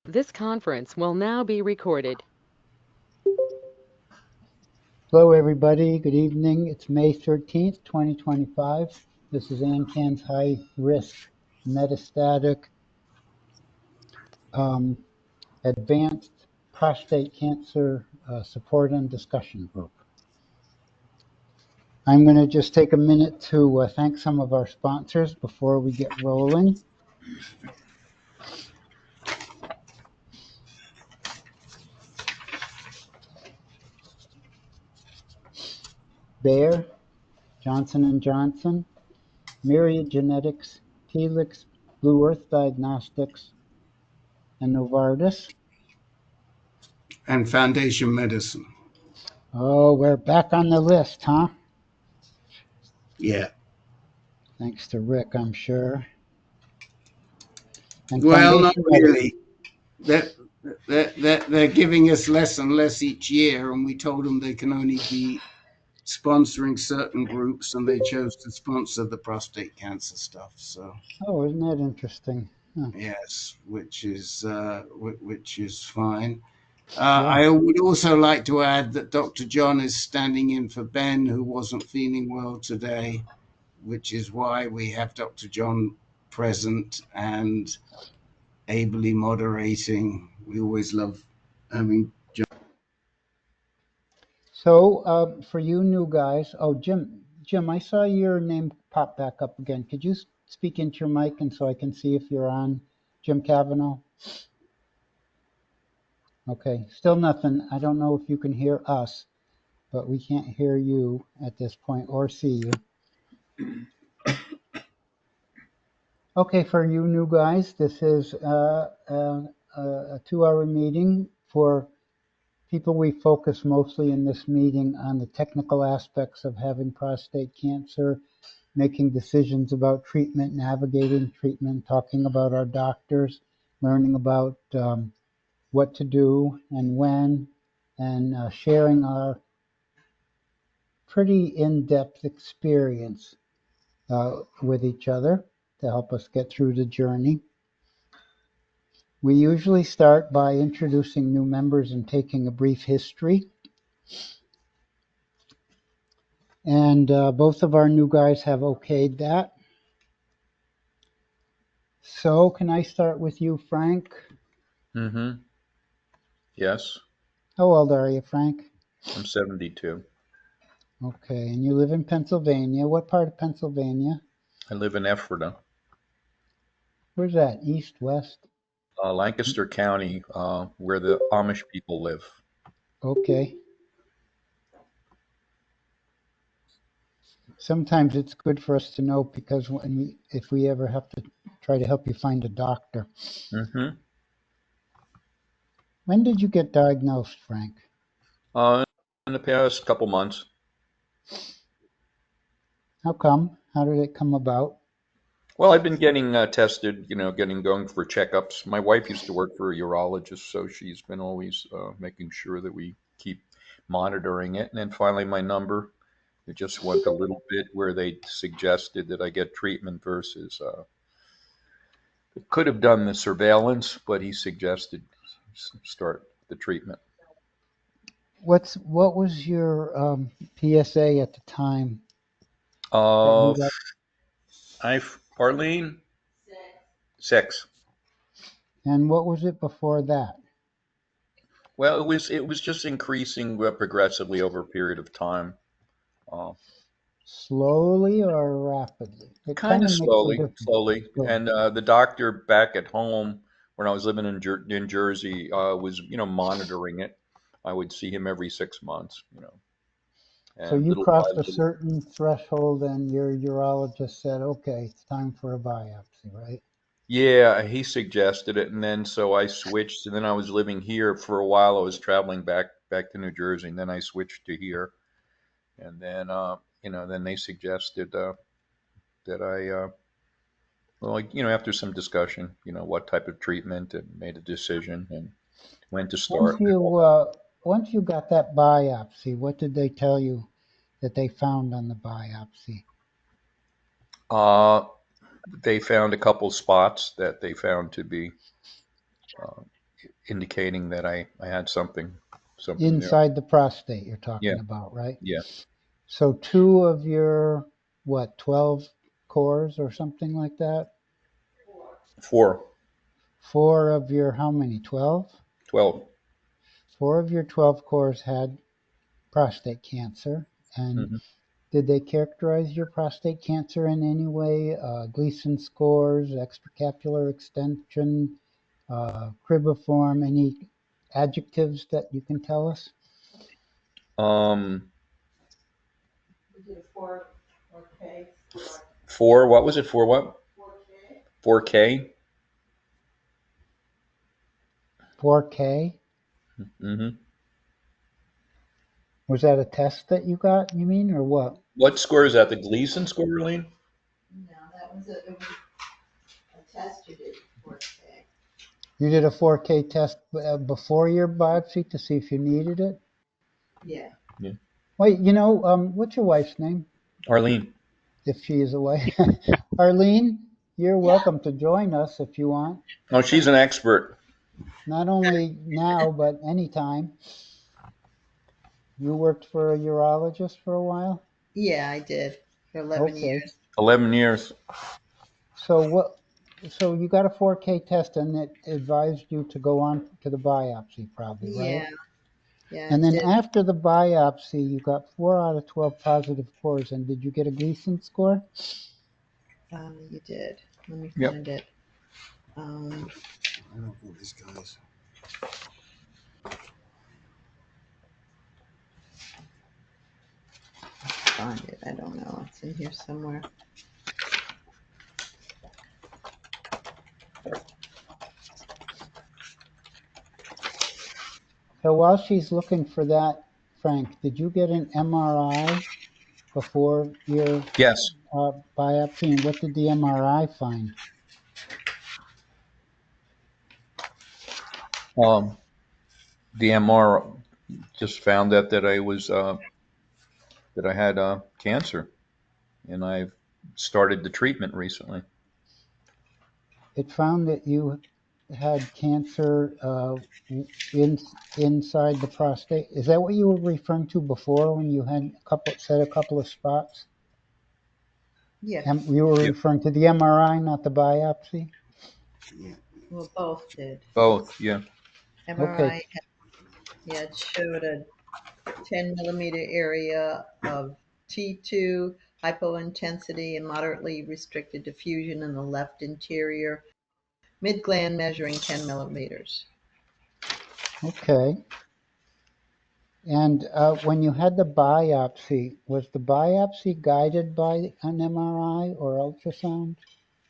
This conference will now be recorded. Hello, everybody. Good evening. It's May 13th, 2025. This is AnCan's high-risk metastatic advanced prostate cancer support and discussion group. I'm going to just take a minute to thank some of our sponsors before we get rolling. Bayer, Johnson & Johnson, Myriad Genetics, Telix, Blue Earth Diagnostics, and Novartis. And Foundation Medicine. Oh, we're back on the list, huh? Yeah. Thanks to Rick, I'm sure. And well, not Foundation really. They're giving us less and less each year, and we told them they can only be sponsoring certain groups, and they chose to sponsor the prostate cancer stuff. So, Oh, isn't that interesting? Huh. yes, which is fine. I would also like to add that Dr. John is standing in for Ben, who wasn't feeling well today, which is why we have Dr. John present and ably moderating. We always love having John. So, for you new guys, oh, Jim, I saw your name pop back up again. Could you speak into your mic and so I can see if you're on, Jim Cavanaugh? Okay, still nothing. I don't know if you can hear us, but we can't hear you at this point or see you. Okay, for you new guys, this is a 2-hour meeting. For people, we focus mostly in this meeting on the technical aspects of having prostate cancer, making decisions about treatment, navigating treatment, talking about our doctors, learning about what to do and when, and sharing our pretty in-depth experience with each other to help us get through the journey. We usually start by introducing new members and taking a brief history. And both of our new guys have okayed that. So can I start with you, Frank? Mm-hmm. Yes. How old are you, Frank? I'm 72. Okay, and you live in Pennsylvania. What part of Pennsylvania? I live in Ephrata. Where's that? East, west? Lancaster County, where the Amish people live. Okay. Sometimes it's good for us to know because if we ever have to try to help you find a doctor. Mm-hmm. When did you get diagnosed, Frank? In the past couple months. How come? How did it come about? Well, I've been getting tested, going for checkups. My wife used to work for a urologist, so she's been always making sure that we keep monitoring it. And then finally, my number, it just went a little bit where they suggested that I get treatment versus could have done the surveillance, but he suggested start the treatment. What was your PSA at the time? Arlene? 6. And what was it before that? Well, it was just increasing progressively over a period of time. Slowly or rapidly? Kind of slowly. Good. And the doctor back at home when I was living in Jersey was, monitoring it. I would see him every 6 months, So And you little crossed by a certain threshold and your urologist said, okay, it's time for a biopsy, right? Yeah, he suggested it, and then so I switched, and then I was living here for a while. I was traveling back to New Jersey, and then I switched to here, and then then they suggested that I after some discussion, what type of treatment, and made a decision and when to start. Once you got that biopsy, what did they tell you that they found on the biopsy? They found a couple spots that they found to be indicating that I had something there. Inside the prostate you're talking Yeah. about, right? Yeah. So 2 of your, 12 cores or something like that? 4. 4 of your, how many, 12? 12. 4 of your 12 cores had prostate cancer. And Mhm. did they characterize your prostate cancer in any way? Gleason scores, extracapular extension, cribiform, any adjectives that you can tell us? We did a 4K. 4, what was it? 4 what? 4K? 4K? Mm-hmm. Was that a test that you got, you mean, or what? What score is that? The Gleason score, Arlene? No, it was a test you did, 4K. You did a 4K test before your biopsy to see if you needed it? Yeah. Yeah. Wait, what's your wife's name? Arlene. If she is away. Arlene, you're welcome to join us if you want. Oh, she's an expert. Not only now, but anytime. You worked for a urologist for a while? Yeah, I did for 11 Okay. years. 11 years. So you got a 4K test and it advised you to go on to the biopsy probably, right? Yeah. And it then did. after the biopsy, you got 4 out of 12 positive cores. And did you get a Gleason score? You did. Let me Yep. find it. I don't know these guys. Find it. I don't know. It's in here somewhere. So while she's looking for that, Frank, did you get an MRI before your Yes. biopsy? And what did the MRI find? The MR just found that I was that I had cancer, and I've started the treatment recently. It found that you had cancer inside the prostate. Is that what you were referring to before when you had a couple of spots? Yeah. You were Yep. referring to the MRI, not the biopsy? Yeah. Well, both did. Both, yeah. MRI, it showed a 10 millimeter area of T2, hypointensity, and moderately restricted diffusion in the left interior mid-gland measuring 10 millimeters. Okay. And when you had the biopsy, was the biopsy guided by an MRI or ultrasound?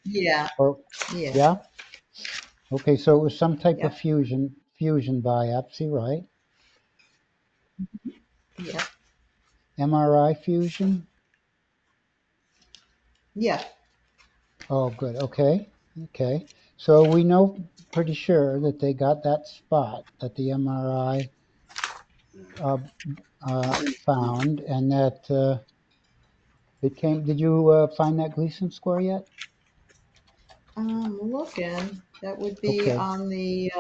Yeah. Or Yeah. yeah? Okay, so it was some type Yeah. of fusion biopsy, right? Yeah. MRI fusion? Yeah. Oh, good. Okay. So we know pretty sure that they got that spot that the MRI found, and that it came. Did you find that Gleason score yet? I'm looking. That would be Okay. on the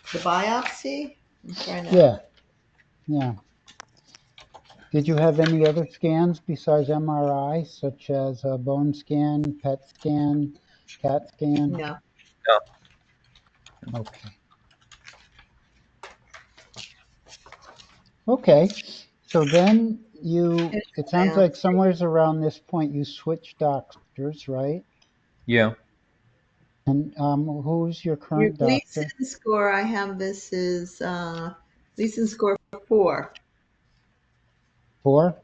biopsy. I'm trying to. Yeah. Did you have any other scans besides MRI, such as a bone scan, PET scan, CAT scan? No. Okay. Okay. So then it sounds like somewhere around this point you switched doctors, right? Yeah. And who's your Your current Gleason doctor? score, I have this is Gleason score 4. 4?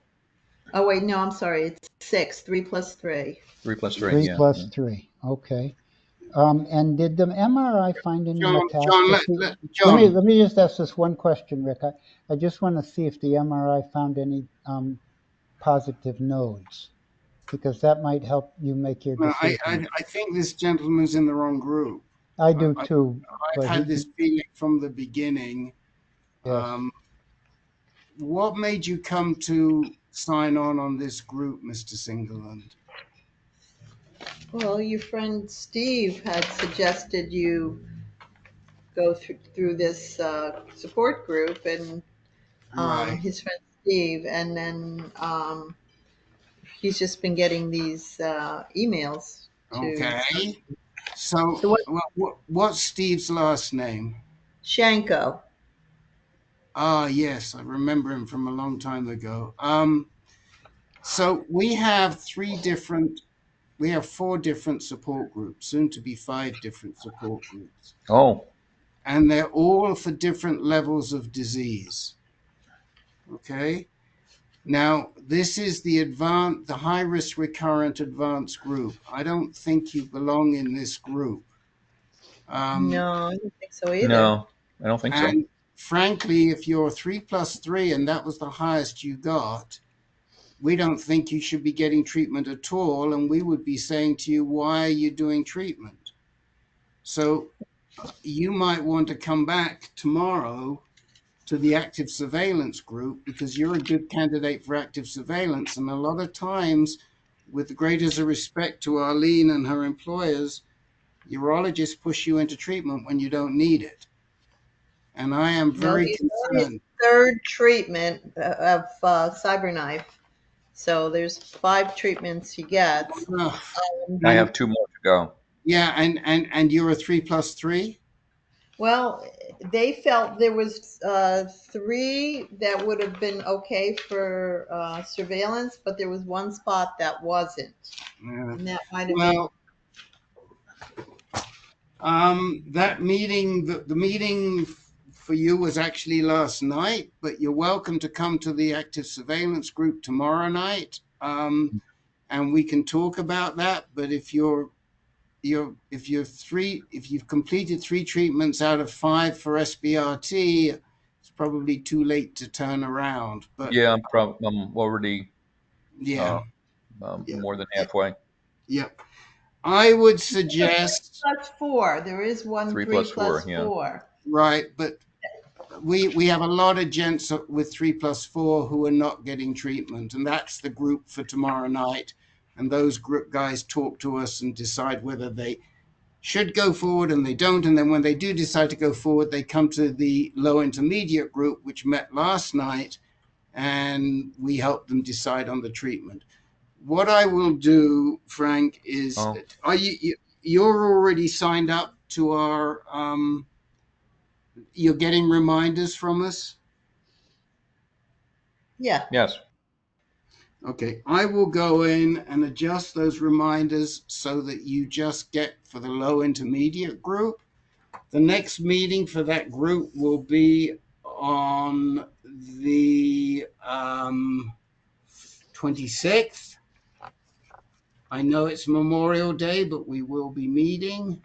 Oh, wait, no, I'm sorry. It's 6. 3 plus 3. 3 plus 3, 3 yeah. plus 3. Okay. And did the MRI find any John, metastases? John. Let me just ask this one question, Rick. I just want to see if the MRI found any positive nodes, because that might help you make your Well, decision. I think this gentleman's in the wrong group. I do too. I've had this feeling from the beginning. Yes. What made you come to sign on this group, Mr. Singerland? Well, your friend Steve had suggested you go through this support group, and Right. his friend Steve, and then he's just been getting these emails to. Okay. So, So what? what's Steve's last name? Shanko. Ah, yes, I remember him from a long time ago. So we have four different support groups, soon to be five different support groups, Oh, and they're all for different levels of disease. Okay. Now, this is the high risk recurrent advanced group. I don't think you belong in this group. No, I don't think so either. no, I don't think so. And frankly, if you're 3+3 and that was the highest you got, we don't think you should be getting treatment at all. And we would be saying to you, why are you doing treatment? So you might want to come back tomorrow to the active surveillance group because you're a good candidate for active surveillance. And a lot of times, with the greatest of respect to Arlene and her employers, urologists push you into treatment when you don't need it. And I am No, very he's on his concerned. third treatment of Cyberknife. So there's 5 treatments he gets. I have 2 more to go. Yeah, and you're a 3+3? Well, they felt there was 3 that would have been okay for surveillance, but there was one spot that wasn't, Yeah. and that might have been. Well, that meeting, the meeting for you was actually last night, but you're welcome to come to the active surveillance group tomorrow night, and we can talk about that. But if you've completed 3 treatments out of 5 for SBRT, it's probably too late to turn around. But Yeah, I'm already yeah, yeah, more than halfway. yeah. I would suggest +4. There is one 3 3 plus 4, yeah. 4. right, but we have a lot of gents with 3+4 who are not getting treatment, and that's the group for tomorrow night. And those group guys talk to us and decide whether they should go forward, and they don't. And then when they do decide to go forward, they come to the low intermediate group, which met last night, and we help them decide on the treatment. What I will do, Frank, is you're already signed up to our you're getting reminders from us? Yeah. Yes. Okay, I will go in and adjust those reminders so that you just get for the low intermediate group. The next meeting for that group will be on the 26th. I know it's Memorial Day, but we will be meeting.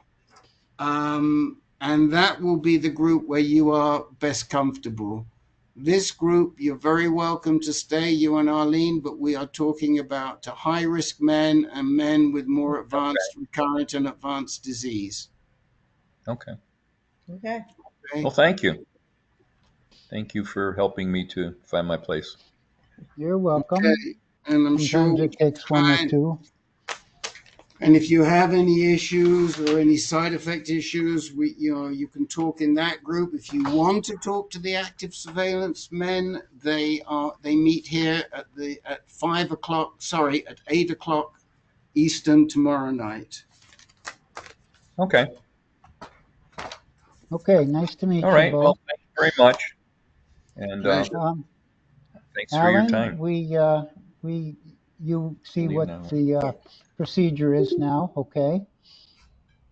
And that will be the group where you are best comfortable. This group, you're very welcome to stay, you and Arlene, but we are talking about high-risk men and men with more advanced recurrent and advanced disease. Okay. Okay. Okay? Well, thank you. Thank you for helping me to find my place. You're welcome. Okay. And I'm sure Sometimes it takes one or two. And if you have any issues or any side effect issues, you can talk in that group. If you want to talk to the active surveillance men, they meet here at 8 o'clock Eastern tomorrow night. Okay. Okay, nice to meet All you right. both. Well, thank you very much. And thanks for your Alan, time. you see Leave what now. the procedure is now, okay?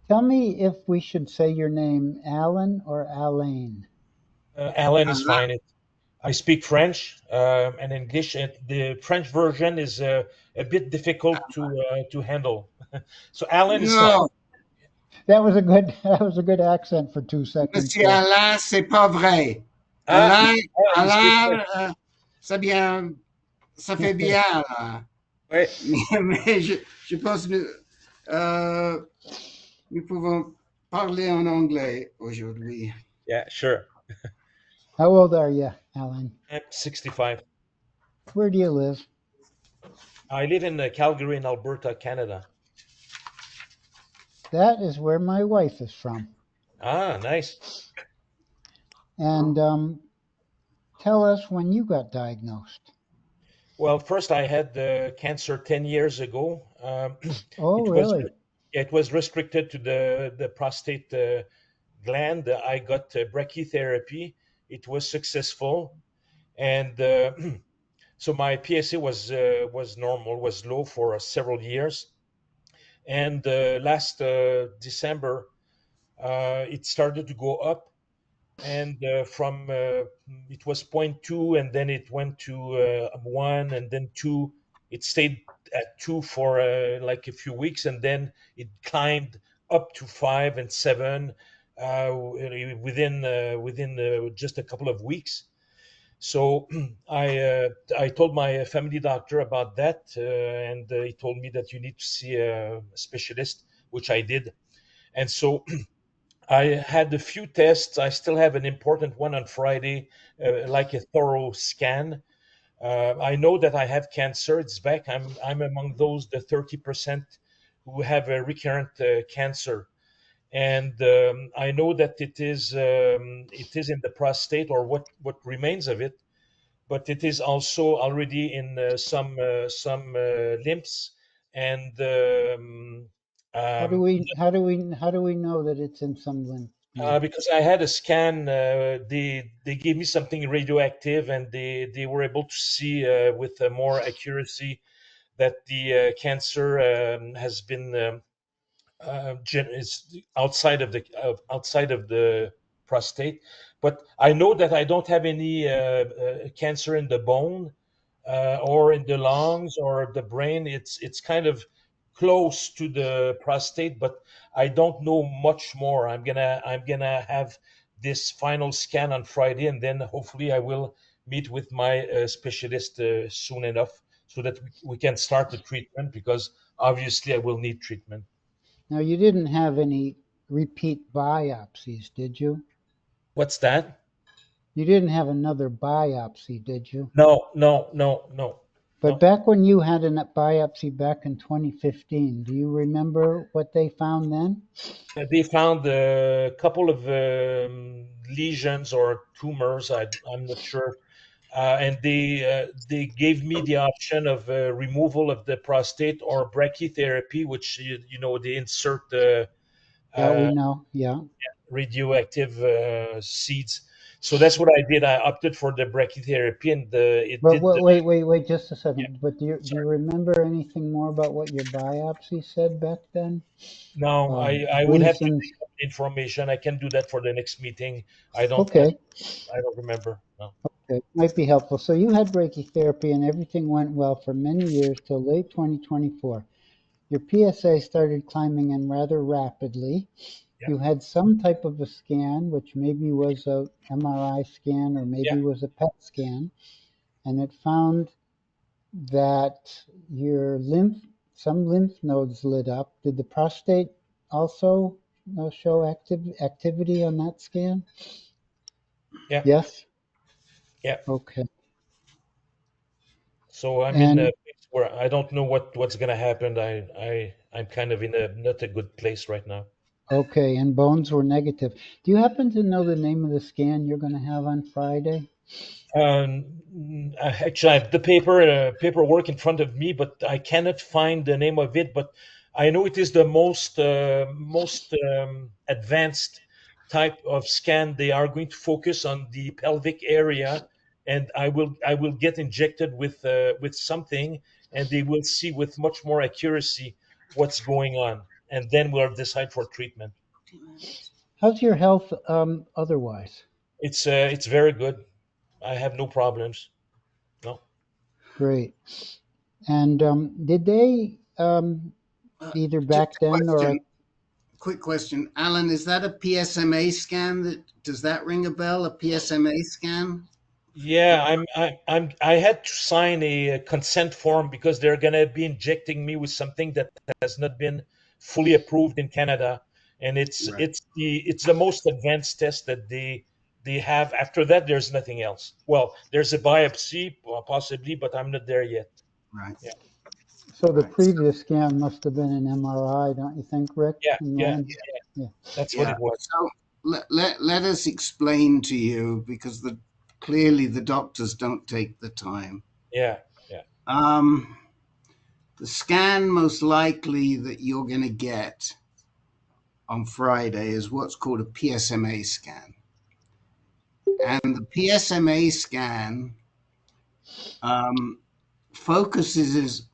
Tell me if we should say your name Alan or Alain. Alan is fine. I speak French and English. The French version is a bit difficult to handle. So Alan is fine. No, That was a good accent for 2 seconds. Monsieur Alain, c'est pas vrai. Ah, Alain, you speak Alain, French. ça fait bien, là. Ouais. Mais je pense que nous pouvons parler en anglais aujourd'hui. Yeah, sure. How old are you, Alan? I'm 65. Where do you live? I live in Calgary in Alberta, Canada. That is where my wife is from. Ah, nice. And tell us when you got diagnosed. Well, first I had cancer 10 years ago. Oh, It was really? it was restricted to the prostate gland. I got brachytherapy. It was successful, and so my PSA was normal, was low for several years. And last December, it started to go up, and from it was zero point 0.2, and then it went to 1, and then 2. It stayed at 2 for like a few weeks, and then it climbed up to 5 and 7 within just a couple of weeks. So I told my family doctor about that, and he told me that you need to see a specialist, which I did. And so I had a few tests. I still have an important one on Friday, like a thorough scan. I know that I have cancer. It's back. I'm among those, the 30% who have a recurrent cancer, and I know that it is in the prostate, or what remains of it, but it is also already in some lymphs, and um, How do we know that it's in some lymph? because I had a scan. They gave me something radioactive, and they were able to see with more accuracy that the cancer has been is outside of the prostate. But I know that I don't have any cancer in the bone, or in the lungs or the brain. It's kind of close to the prostate, but I don't know much more. I'm gonna have this final scan on Friday, and then hopefully I will meet with my specialist soon enough, so that we can start the treatment, because obviously I will need treatment. Now, you didn't have any repeat biopsies, did you? What's that? You didn't have another biopsy, did you? No, no, no, no, But no. back when you had a biopsy back in 2015, do you remember what they found then? They found a couple of lesions or tumors. I'm not sure, and they gave me the option of removal of the prostate or brachytherapy, which they insert Yeah, we uh, know. Yeah. radioactive seeds. So that's what I did. I opted for the brachytherapy, and it But did. wait, just a Yeah, second. But do sorry. you remember anything more about what your biopsy said back then? No, I would have to Reasons. dig up information. I can do that for the next meeting. I don't I, Okay. I don't remember. No. Okay. Might be helpful. So you had brachytherapy and everything went well for many years till late 2024. Your PSA started climbing in rather rapidly. Yeah. You had some type of a scan, which maybe was a MRI scan or Yeah. maybe was a PET scan, and it found that your some lymph nodes lit up. Did the prostate also show activity on that scan? Yeah. Yes. Yeah. Okay. So I'm in a And place where I don't know what's gonna happen. I'm kind of in a not a good place right now. okay, and bones were negative. Do you happen to know the name of the scan you're going to have on Friday? Actually, I have the paperwork in front of me, but I cannot find the name of it. But I know it is the most advanced type of scan. They are going to focus on the pelvic area, and I will get injected with something, and they will see with much more accuracy what's going on, and then we'll decide for treatment. How's your health otherwise? It's very good. I have no problems. No. Great. And did they either Just back a then or question. Quick question, Alan. Is that a PSMA scan? Does that ring a bell? A PSMA scan? Yeah, I had to sign a consent form, because they're gonna be injecting me with something that has not been fully approved in Canada, and it's Right. it's the it's the most advanced test that they have. After that, there's nothing else. Well, there's a biopsy possibly, but I'm not there yet. Right. Yeah, so the Right. previous scan must have been an MRI, don't you think, Rick yeah, and yeah, Len? Yeah. that's what Yeah. it was. So let us explain to you, because clearly the doctors don't take the time. Yeah, yeah. The scan most likely that you're going to get on Friday is what's called a PSMA scan. And the PSMA scan focuses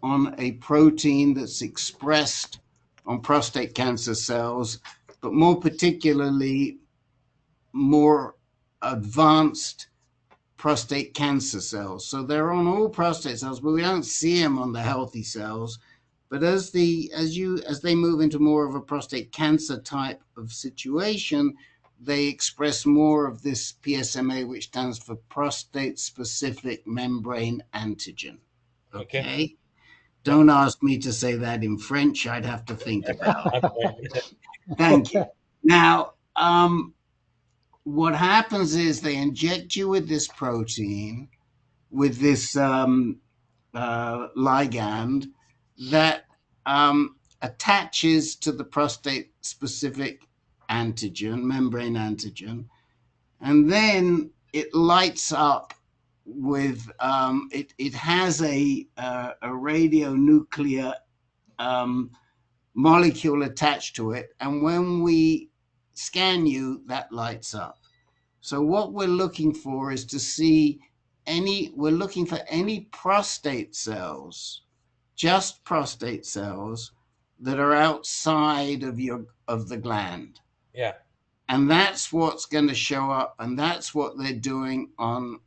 on a protein that's expressed on prostate cancer cells, but more particularly more advanced prostate cancer cells. So they're on all prostate cells, but we don't see them on the healthy cells. But as they move into more of a prostate cancer type of situation, they express more of this PSMA, which stands for prostate specific membrane antigen. Okay. Don't ask me to say that in French. I'd have to think about it. Thank you. Now, what happens is they inject you with this protein, with this ligand that attaches to the prostate specific antigen, membrane antigen, and then it lights up with it has a radionuclear molecule attached to it, and when we scan you, that lights up. So what we're looking for is to see we're looking for any prostate cells, just prostate cells that are outside of the gland. Yeah. And that's what's going to show up, and that's what they're doing on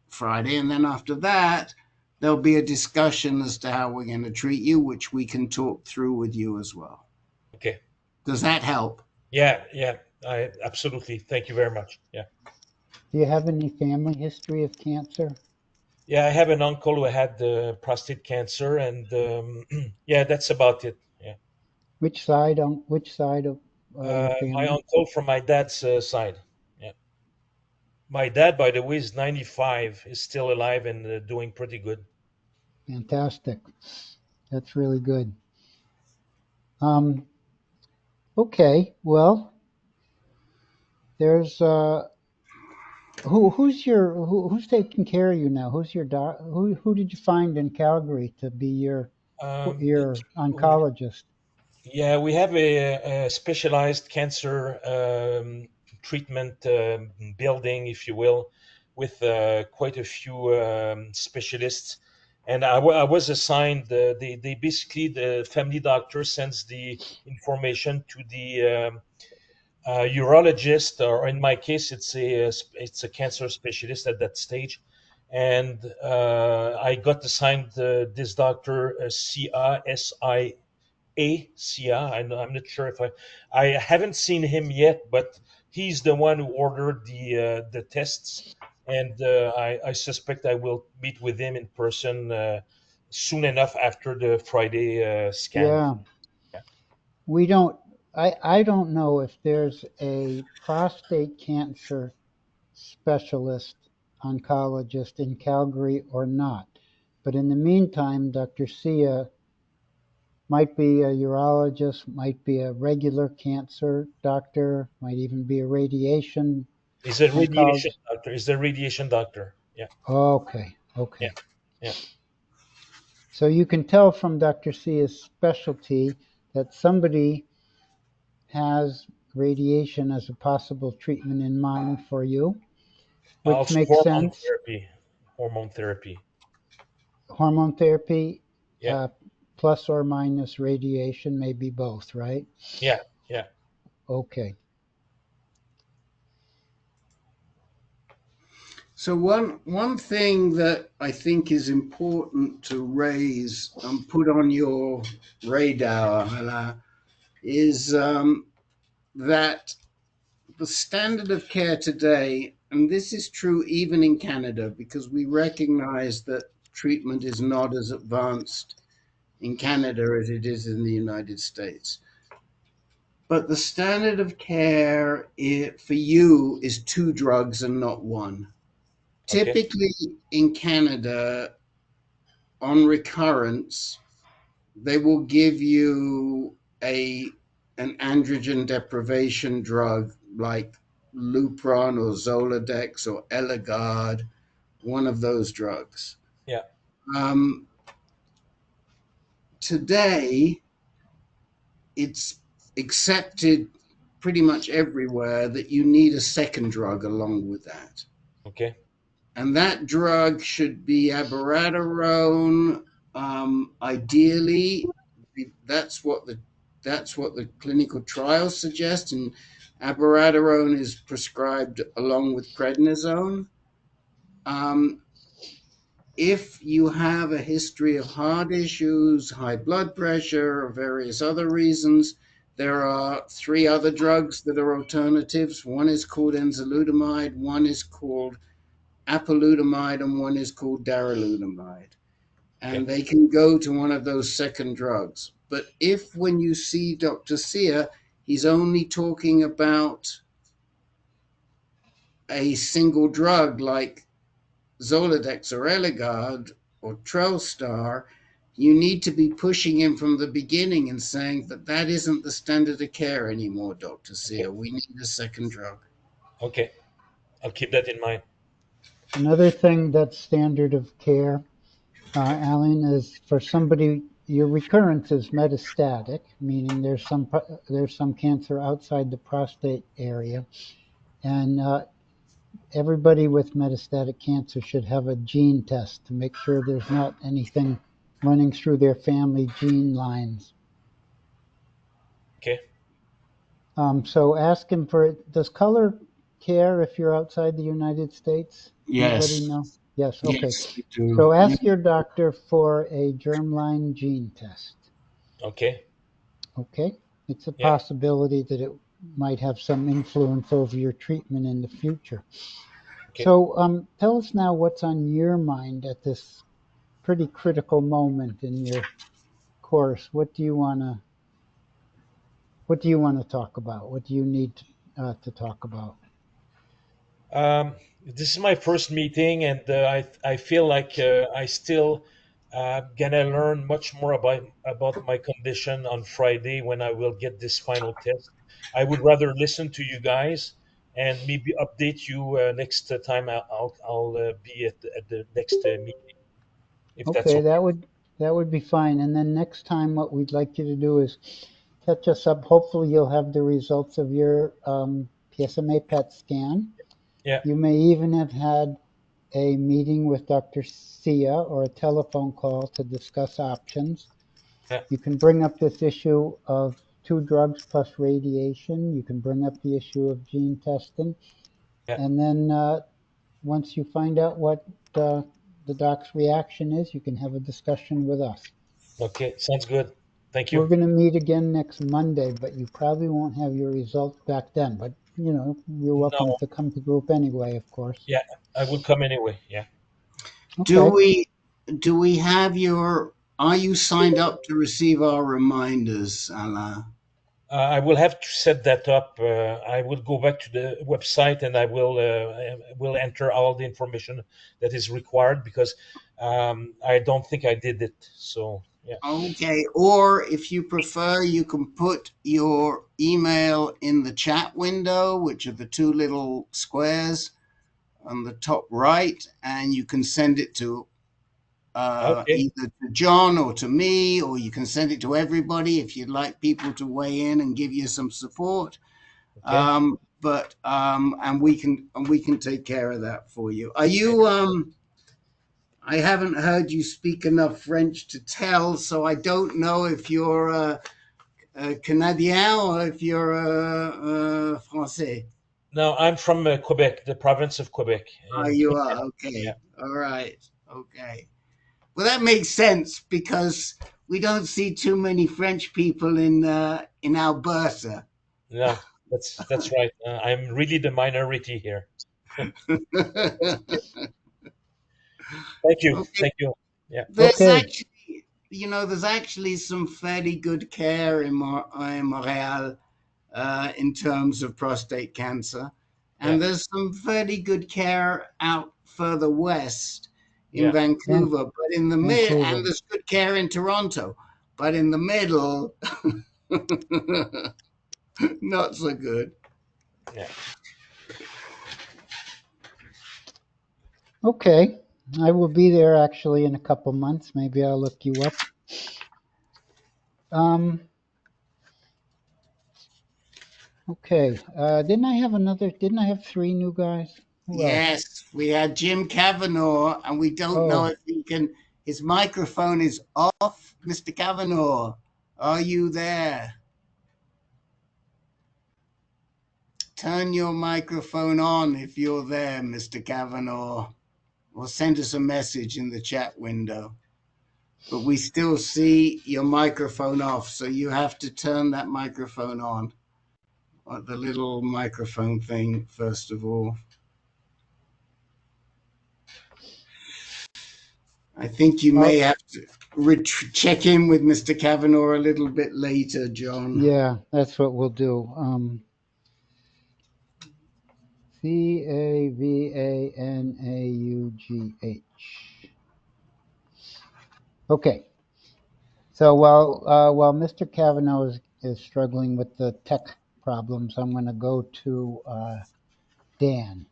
Friday. And then after that, there'll be a discussion as to how we're going to treat you, which we can talk through with you as well. Okay. Does that help? Yeah, yeah. Absolutely. Thank you very much. Yeah. Do you have any family history of cancer? Yeah, I have an uncle who had prostate cancer, and yeah, that's about it. Yeah. Which side of your family? My uncle from my dad's side. Yeah. My dad, by the way, is 95, is still alive and doing pretty good. Fantastic. That's really good. Okay, well, there's who's taking care of you now? Who's your who did you find in Calgary to be your oncologist? Yeah, we have a specialized cancer treatment building, if you will, with quite a few specialists. And I was assigned, they basically, the family doctor sends the information to the urologist, or in my case, it's a cancer specialist at that stage. And I got assigned this doctor, I'm not sure if I haven't seen him yet, but he's the one who ordered the tests, and I suspect I will meet with him in person soon enough after the Friday scan. Yeah. We don't. I don't know if there's a prostate cancer specialist oncologist in Calgary or not. But in the meantime, Dr. Sia might be a urologist, might be a regular cancer doctor, might even be a radiation. He's a radiation doctor. He's a radiation doctor. Yeah. Okay. Yeah. Yeah. So you can tell from Dr. Sia's specialty that somebody has radiation as a possible treatment in mind for you, which Also makes hormone sense. therapy. Hormone therapy. Hormone therapy, Yeah. plus or minus radiation, maybe both, right? Yeah. Yeah. Okay. So one thing that I think is important to raise and put on your radar, Alain, is that the standard of care today, and this is true even in Canada, because we recognize that treatment is not as advanced in Canada as it is in the United States. But the standard of care for you is 2 drugs and not 1. Okay. Typically in Canada, on recurrence, they will give you a an androgen deprivation drug like Lupron or Zoladex or Eligard, one of those drugs. Yeah. Today, it's accepted pretty much everywhere that you need a second drug along with that. Okay. And that drug should be abiraterone. Ideally, that's what the clinical trials suggest, and abiraterone is prescribed along with prednisone. If you have a history of heart issues, high blood pressure, or various other reasons, there are 3 other drugs that are alternatives. One is called enzalutamide, one is called apalutamide, and one is called darolutamide. And Okay. they can go to one of those second drugs. But if when you see Dr. Sear, he's only talking about a single drug like Zoladex or Eligard or Trelstar, you need to be pushing him from the beginning and saying that isn't the standard of care anymore, Dr. Sear. We need a second drug. Okay. I'll keep that in mind. Another thing that's standard of care, Alan, is for somebody, your recurrence is metastatic, meaning there's some cancer outside the prostate area, and everybody with metastatic cancer should have a gene test to make sure there's not anything running through their family gene lines. Okay. So ask him for it. Does color care if you're outside the United States? Yes. Anybody know? Yes, okay. Yes, we do. So ask your doctor for a germline gene test. Okay. Okay? It's a Yeah. possibility that it might have some influence over your treatment in the future. Okay. So tell us now what's on your mind at this pretty critical moment in your course. What do you want to talk about? What do you need to talk about? This is my first meeting, and I feel like I still gonna learn much more about my condition on Friday when I will get this final test. I would rather listen to you guys and maybe update you next time I'll be at the next meeting, if that's Okay, okay. that would be fine. And then next time, what we'd like you to do is catch us up. Hopefully, you'll have the results of your PSMA PET scan. Yeah. You may even have had a meeting with Dr. Sia or a telephone call to discuss options. Yeah. You can bring up this issue of 2 drugs plus radiation. You can bring up the issue of gene testing. Yeah. And then once you find out what the doc's reaction is, you can have a discussion with us. Okay, sounds good. Thank We're you. going to meet again next Monday, but you probably won't have your results back then. But, you're welcome No, to come to group anyway, of course. yeah, I will come anyway. Yeah. Okay. Do we have are you signed up to receive our reminders, Alain? I will have to set that up. I will go back to the website and I will enter all the information that is required because I don't think I did it. So yeah. Okay, or if you prefer, you can put your email in the chat window, which are the 2 little squares on the top right, and you can send it to Okay. either to John or to me, or you can send it to everybody if you'd like people to weigh in and give you some support. Okay. And we can take care of that for you. Are you I haven't heard you speak enough French to tell, so I don't know if you're Canadien or if you're Français. Now I'm from Quebec, the province of Quebec. Oh, In you Canada. are? Yeah. Okay. All right. Okay. Well, that makes sense because we don't see too many French people in Alberta. No, that's right. I'm really the minority here. Thank you. Okay. Thank you. Yeah. There's Okay. actually, there's actually some fairly good care in Montreal in terms of prostate cancer. And Yeah. there's some fairly good care out further west in Yeah. Vancouver, but in the mid, and Vancouver. there's good care in Toronto, but in the middle, Not so good. Yeah. Okay. I will be there actually in a couple months. Maybe I'll look you up. Okay. Didn't I have three new guys? Who else? Yes, we had Jim Kavanaugh, and we don't know Oh, if he can. His microphone is off. Mr. Kavanaugh, are you there? Turn your microphone on if you're there, Mr. Kavanaugh, or send us a message in the chat window. But we still see your microphone off, so you have to turn that microphone on, or the little microphone thing, first of all. I think you may have to check in with Mr. Kavanaugh a little bit later, John. yeah, that's what we'll do. Cavanaughh. Okay. So while Mr. Kavanaugh is struggling with the tech problems, I'm going to go to Dan.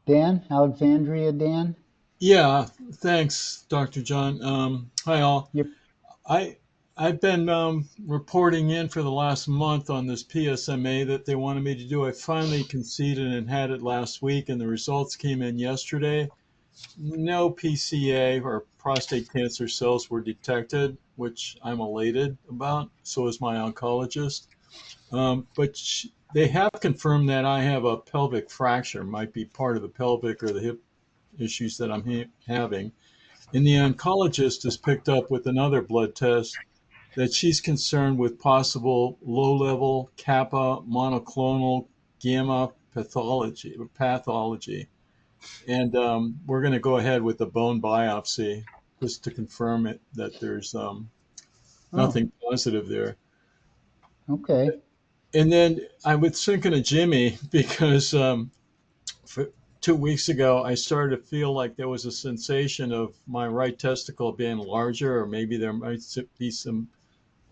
Dan, Alexandria Dan. Yeah, thanks, Dr. John. Hi all. Yep. I've been reporting in for the last month on this PSMA that they wanted me to do. I finally conceded and had it last week, and the results came in yesterday. No PCA or prostate cancer cells were detected, which I'm elated about. So is my oncologist. But they have confirmed that I have a pelvic fracture, might be part of the pelvic or the hip issues that I'm having. And the oncologist has picked up with another blood test that she's concerned with possible low-level kappa monoclonal gamma pathology. And we're going to go ahead with the bone biopsy just to confirm it that there's nothing positive there. Okay. And then I was thinking of Jimmy because for 2 weeks ago, I started to feel like there was a sensation of my right testicle being larger, or maybe there might be some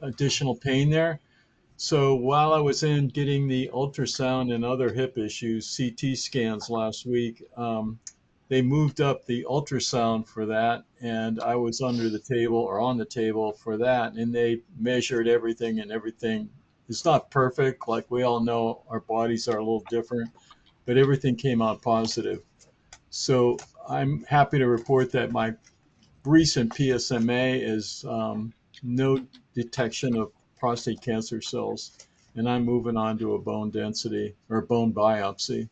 additional pain there. So while I was in getting the ultrasound and other hip issues, CT scans last week, they moved up the ultrasound for that, and I was under the table or on the table for that, and they measured everything, and everything is not perfect. Like we all know, our bodies are a little different, but everything came out positive. So I'm happy to report that my recent PSMA is no detection of prostate cancer cells, and I'm moving on to a bone density or bone biopsy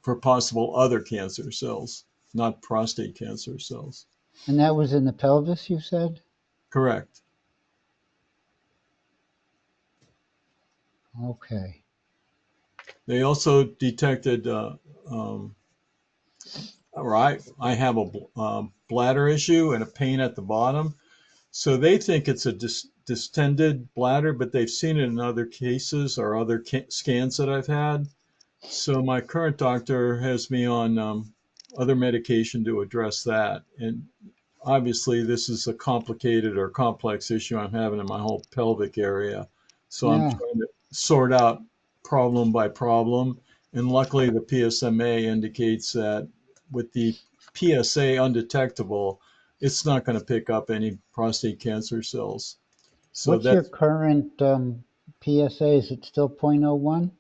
for possible other cancer cells, not prostate cancer cells. And that was in the pelvis, you said? Correct. Okay. They also detected, I have a bladder issue and a pain at the bottom. So they think it's a distended bladder, but they've seen it in other cases or other scans that I've had. So my current doctor has me on other medication to address that. And obviously, this is a complicated or complex issue I'm having in my whole pelvic area. So I'm Yeah. trying to sort out problem by problem. And luckily, the PSMA indicates that with the PSA undetectable, it's not going to pick up any prostate cancer cells. So What's your that's current PSA? Is it still 0.01?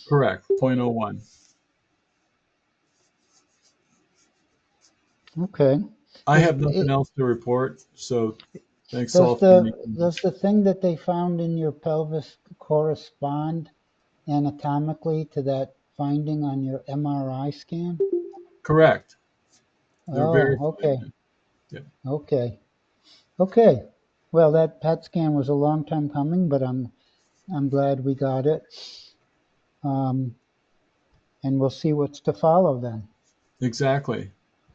correct, 0.01. Okay. I Is have nothing it, else to report. So thanks does all for the making. does the thing that they found in your pelvis correspond anatomically to that finding on your MRI scan? Correct. They're Oh, verifying okay. it. Yeah. Okay. Okay. Well, that PET scan was a long time coming, but I'm glad we got it. Um, and we'll see what's to follow then. Exactly.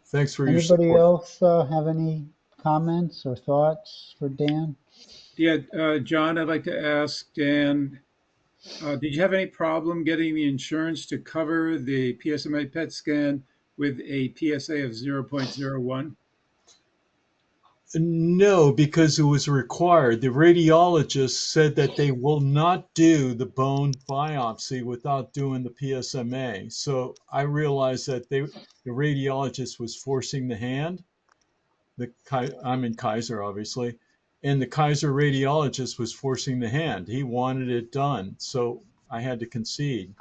Thanks for your Anybody support. else have any comments or thoughts for Dan? Yeah, John, I'd like to ask Dan, did you have any problem getting the insurance to cover the PSMA PET scan with a PSA of 0.01? No, because it was required. The radiologist said that they will not do the bone biopsy without doing the PSMA. So I realized that the radiologist was forcing the hand. I'm in Kaiser, obviously, and the Kaiser radiologist was forcing the hand. He wanted it done, so I had to concede.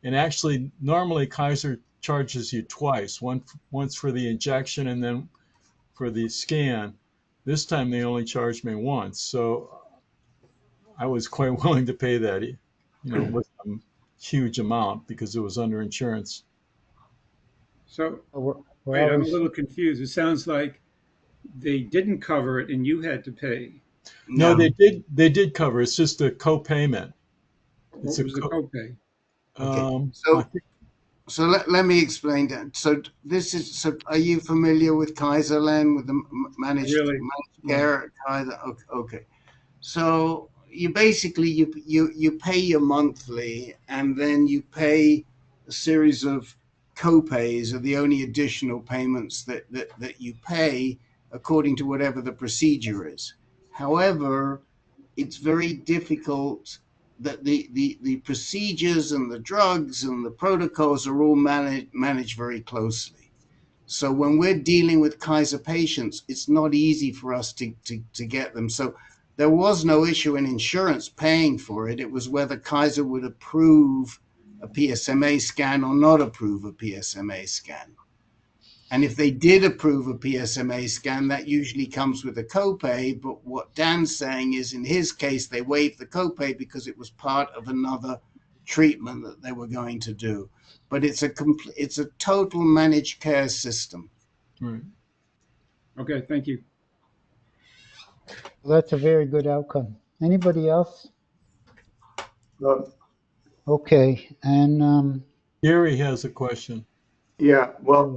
And actually, normally Kaiser charges you twice, once for the injection and then for the scan. This time they only charged me once, so I was quite willing to pay that. It wasn't a huge amount because it was under insurance. So, We're wait, I'm a always, little confused. It sounds like they didn't cover it and you had to pay. No, No. they did cover. It's just a co-payment. It's What a was the copay? Okay. I think, So let me explain that. So are you familiar with Kaiser, Len, with the managed Really? care at Kaiser? Okay. So you basically you pay your monthly, and then you pay a series of co-pays are the only additional payments that you pay according to whatever the procedure is. However, it's very difficult that the procedures and the drugs and the protocols are all managed very closely. So when we're dealing with Kaiser patients, it's not easy for us to get them. So there was no issue in insurance paying for it. It was whether Kaiser would approve a PSMA scan or not approve a PSMA scan. And if they did approve a PSMA scan, that usually comes with a copay. But what Dan's saying is, in his case, they waived the copay because it was part of another treatment that they were going to do. But it's a total managed care system. right. Okay, thank you. that's a very good outcome. Anybody else? Uh, Okay, and Gary has a question. yeah, well,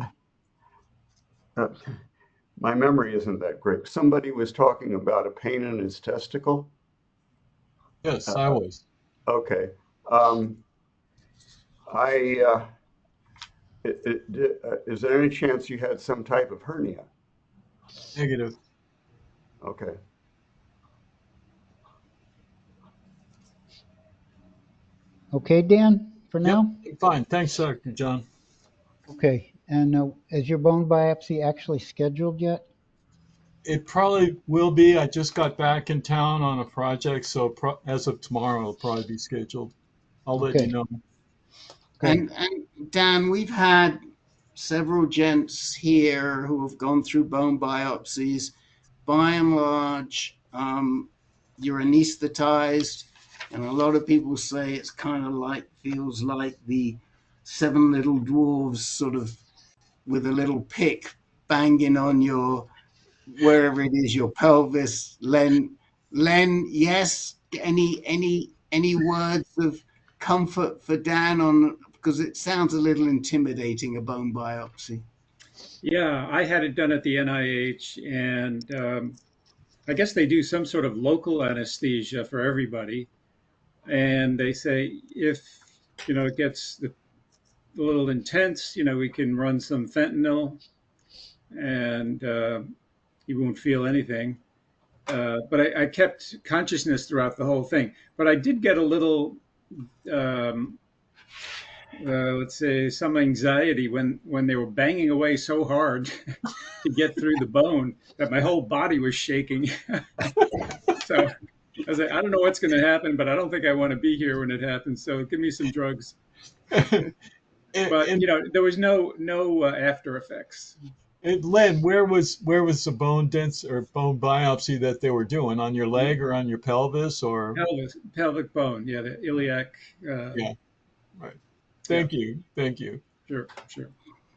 uh, my memory isn't that great. Somebody was talking about a pain in his testicle. Yes, I was. Okay. Um, I is there any chance you had some type of hernia? Negative. Okay. okay, Dan, for Yep, now? fine. Thanks, Dr. John. Okay, and is your bone biopsy actually scheduled yet? It probably will be. I just got back in town on a project, so as of tomorrow, it'll probably be scheduled. I'll let you Okay, know. good. And Dan, we've had several gents here who have gone through bone biopsies. By and large, you're anesthetized, and a lot of people say it's kind of feels like the seven little dwarves sort of with a little pick banging on your wherever it is, your pelvis. Len, yes. Any words of comfort for Dan on, because it sounds a little intimidating, a bone biopsy. Yeah, I had it done at the NIH, and I guess they do some sort of local anesthesia for everybody. And they say if it gets a little intense, we can run some fentanyl, and you won't feel anything. But I kept consciousness throughout the whole thing. But I did get a little, um, let's say, some anxiety when they were banging away so hard to get through the bone that my whole body was shaking. So I was like, I don't know what's going to happen, but I don't think I want to be here when it happens. So give me some drugs. But and, there was no after effects. Len, where was the bone dense or bone biopsy that they were doing? On your leg or on your pelvis or? Pelvic bone, yeah, the iliac. Yeah, right. Yeah, Thank you. sure.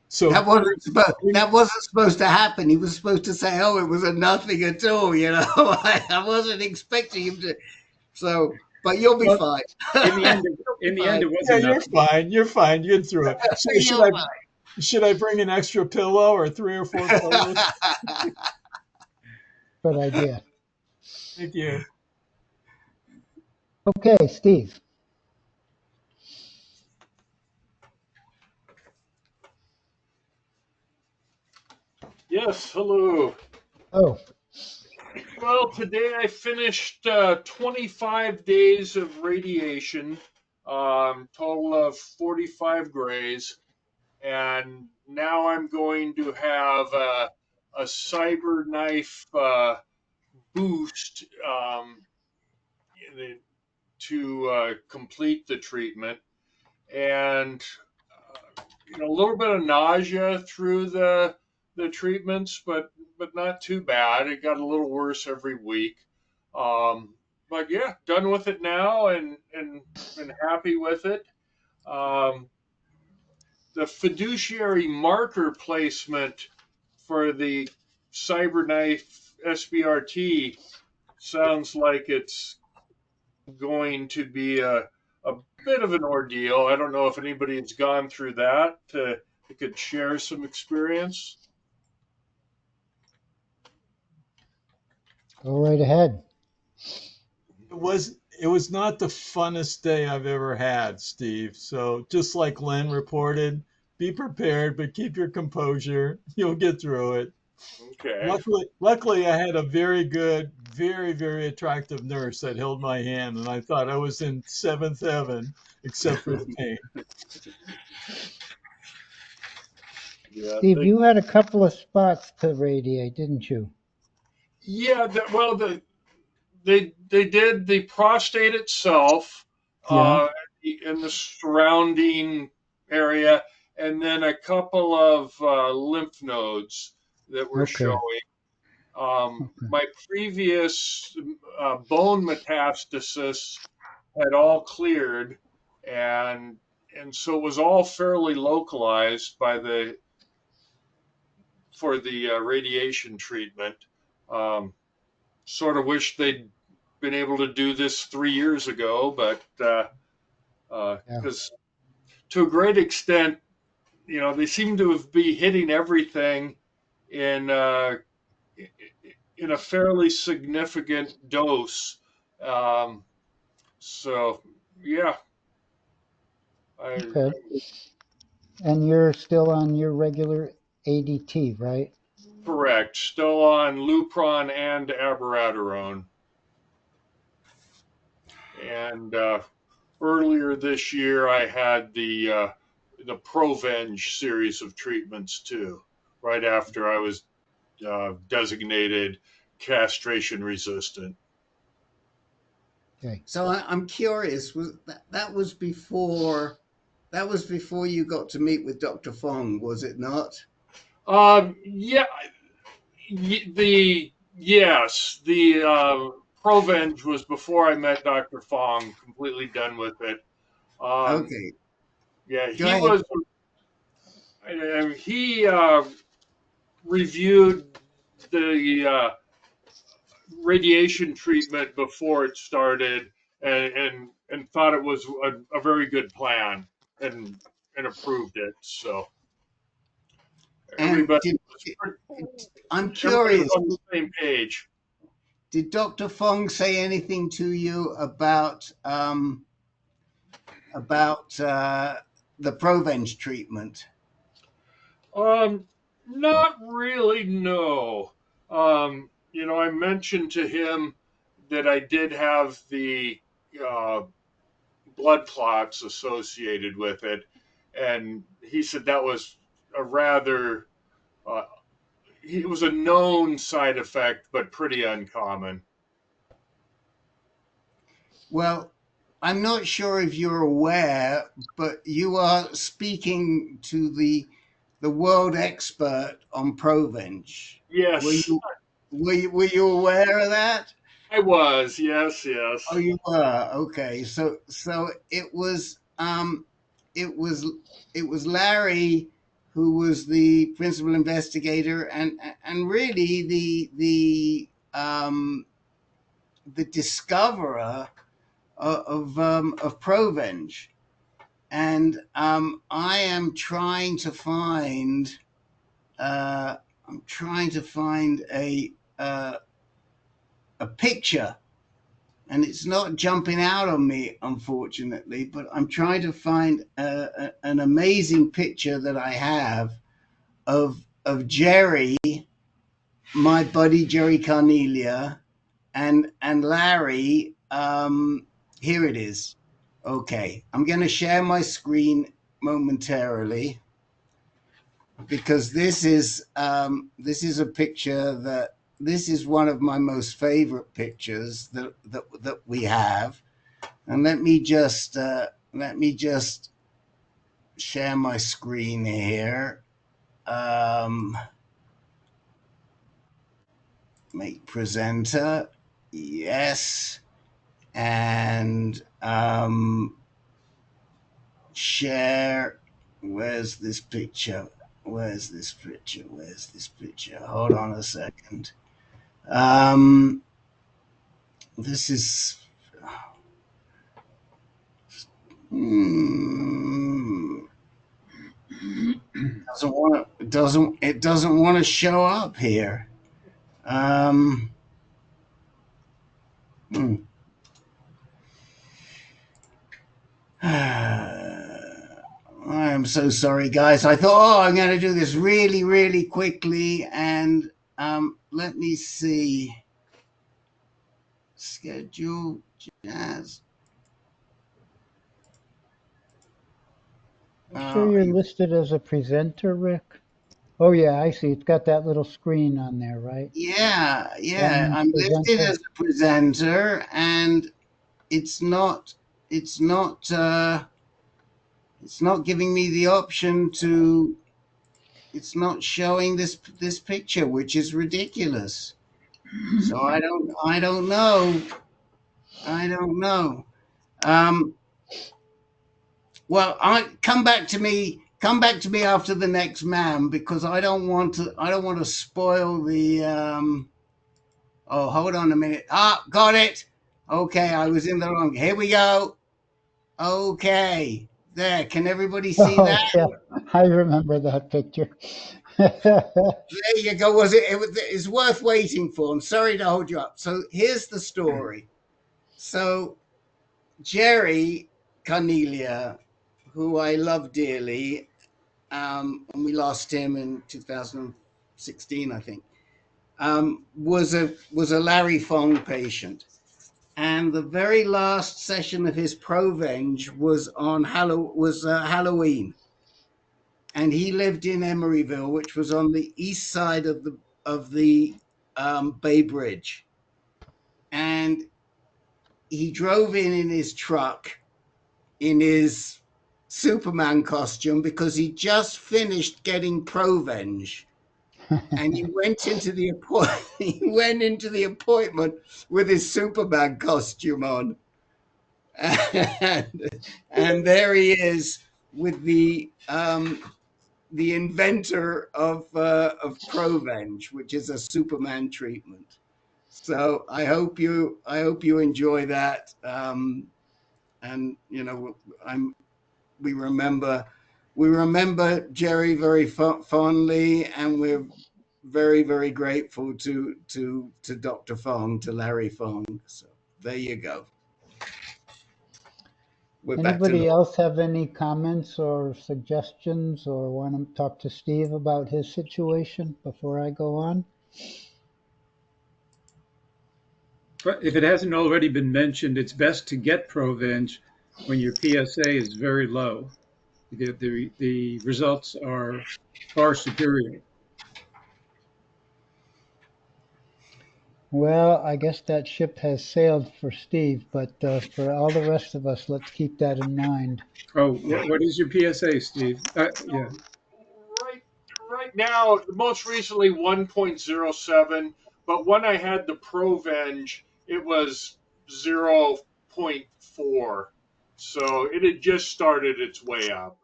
So That wasn't supposed to happen. He was supposed to say, "Oh, it was a nothing at all." I wasn't expecting him to. So, but you'll be Well, fine. in the end, Fine. it yeah, wasn't you're nothing. fine. You're fine. You get through it. So You're should I bring an extra pillow or 3 or 4 pillows? fine. Good idea. Thank you. Okay, Steve. Yes, hello. Oh, Well, today I finished 25 days of radiation, total of 45 grays, and now I'm going to have a cyber knife boost to complete the treatment. And a little bit of nausea through the treatments, but not too bad. It got a little worse every week. Um, but yeah, done with it now and happy with it. Um, the fiduciary marker placement for the CyberKnife SBRT sounds like it's going to be a bit of an ordeal. I don't know if anybody has gone through that. It could share some experience. go right ahead. It was not the funnest day I've ever had, Steve. So just like Len reported, be prepared, but keep your composure. You'll get through it. Okay. Luckily, I had a very good, very, very attractive nurse that held my hand, and I thought I was in seventh heaven, except for the pain. Yeah, Steve, you had a couple of spots to radiate, didn't you? Yeah. They did the prostate itself, Yeah. uh, in the surrounding area, and then a couple of lymph nodes that were Okay. showing. Okay. My previous bone metastasis had all cleared, and so it was all fairly localized for the radiation treatment. Um, Sort of wish they'd been able to do this 3 years ago, but Yeah. because to a great extent, they seem to be hitting everything in in a fairly significant dose. Um, so yeah, I Okay. And you're still on your regular ADT, right? correct. Still on Lupron and abiraterone, and earlier this year I had the Provenge series of treatments too. Right after I was designated castration resistant. Okay. So I'm curious. That was before you got to meet with Dr. Fong, was it not? Yeah, the Provenge was before I met Dr. Fong. Completely done with it. Um, Okay, yeah, go he ahead. was. He reviewed the radiation treatment before it started, and thought it was a very good plan, and approved it. So And everybody was I'm everybody was curious. on the same page. Did Dr. Fong say anything to you about the Provenge treatment? Not really, no. I mentioned to him that I did have the uh, blood clots associated with it, and he said that was a rather uh, it was a known side effect, but pretty uncommon. Well, I'm not sure if you're aware, but you are speaking to the world expert on Provenge. Were Yes, you were you aware of that? I was. Yes, Oh, yes. you were. Okay. So it was Larry who was the principal investigator and really the discoverer of Provenge. And I am trying to find a picture, and it's not jumping out on me, unfortunately. But I'm trying to find an amazing picture that I have of Jerry, my buddy Jerry Carnelia, and Larry. Here it is. Okay, I'm going to share my screen momentarily because this is a picture that this is one of my most favorite pictures that we have. And let me just share my screen here. Make presenter, yes, and share. Where's this picture? Where's this picture? Where's this picture? Hold on a second. This is. It doesn't want to show up here. I'm so sorry, guys. I thought, oh, I'm going to do this really, really quickly, and let me see. Schedule jazz. Sure you're listed as a presenter, Rick? Oh yeah, I see. It's got that little screen on there, right? Yeah. I'm listed as a presenter, and it's not giving me the option to. It's not showing this picture, which is ridiculous. So I don't know. Well, come back to me after the next man, because I don't want to spoil the oh, hold on a minute. Got it. Okay, I was in the wrong. Here we go. Okay. There. Can everybody see that? Oh yeah, I remember that picture. There you go. It's worth waiting for. I'm sorry to hold you up. So here's the story. So Jerry Carnelia, who I love dearly, and we lost him in 2016, I think, was a Larry Fong patient. And the very last session of his Provenge was on Halloween. And he lived in Emeryville, which was on the east side of the Bay Bridge. And he drove in his truck in his Superman costume because he just finished getting Provenge. And he went into the appointment with his Superman costume on. And there he is with the inventor of Provenge, which is a Superman treatment. So I hope you enjoy that. And we remember Jerry very fondly, and we're very, very grateful to Dr. Fong, to Larry Fong. So there you go. Anybody else have any comments or suggestions, or want to talk to Steve about his situation before I go on? But if it hasn't already been mentioned, it's best to get Provenge when your PSA is very low. The results are far superior. Well, I guess that ship has sailed for Steve, but for all the rest of us, let's keep that in mind. Oh, what is your PSA, Steve? Yeah. Right now, most recently 1.07, but when I had the Provenge, it was 0.4. So it had just started its way up.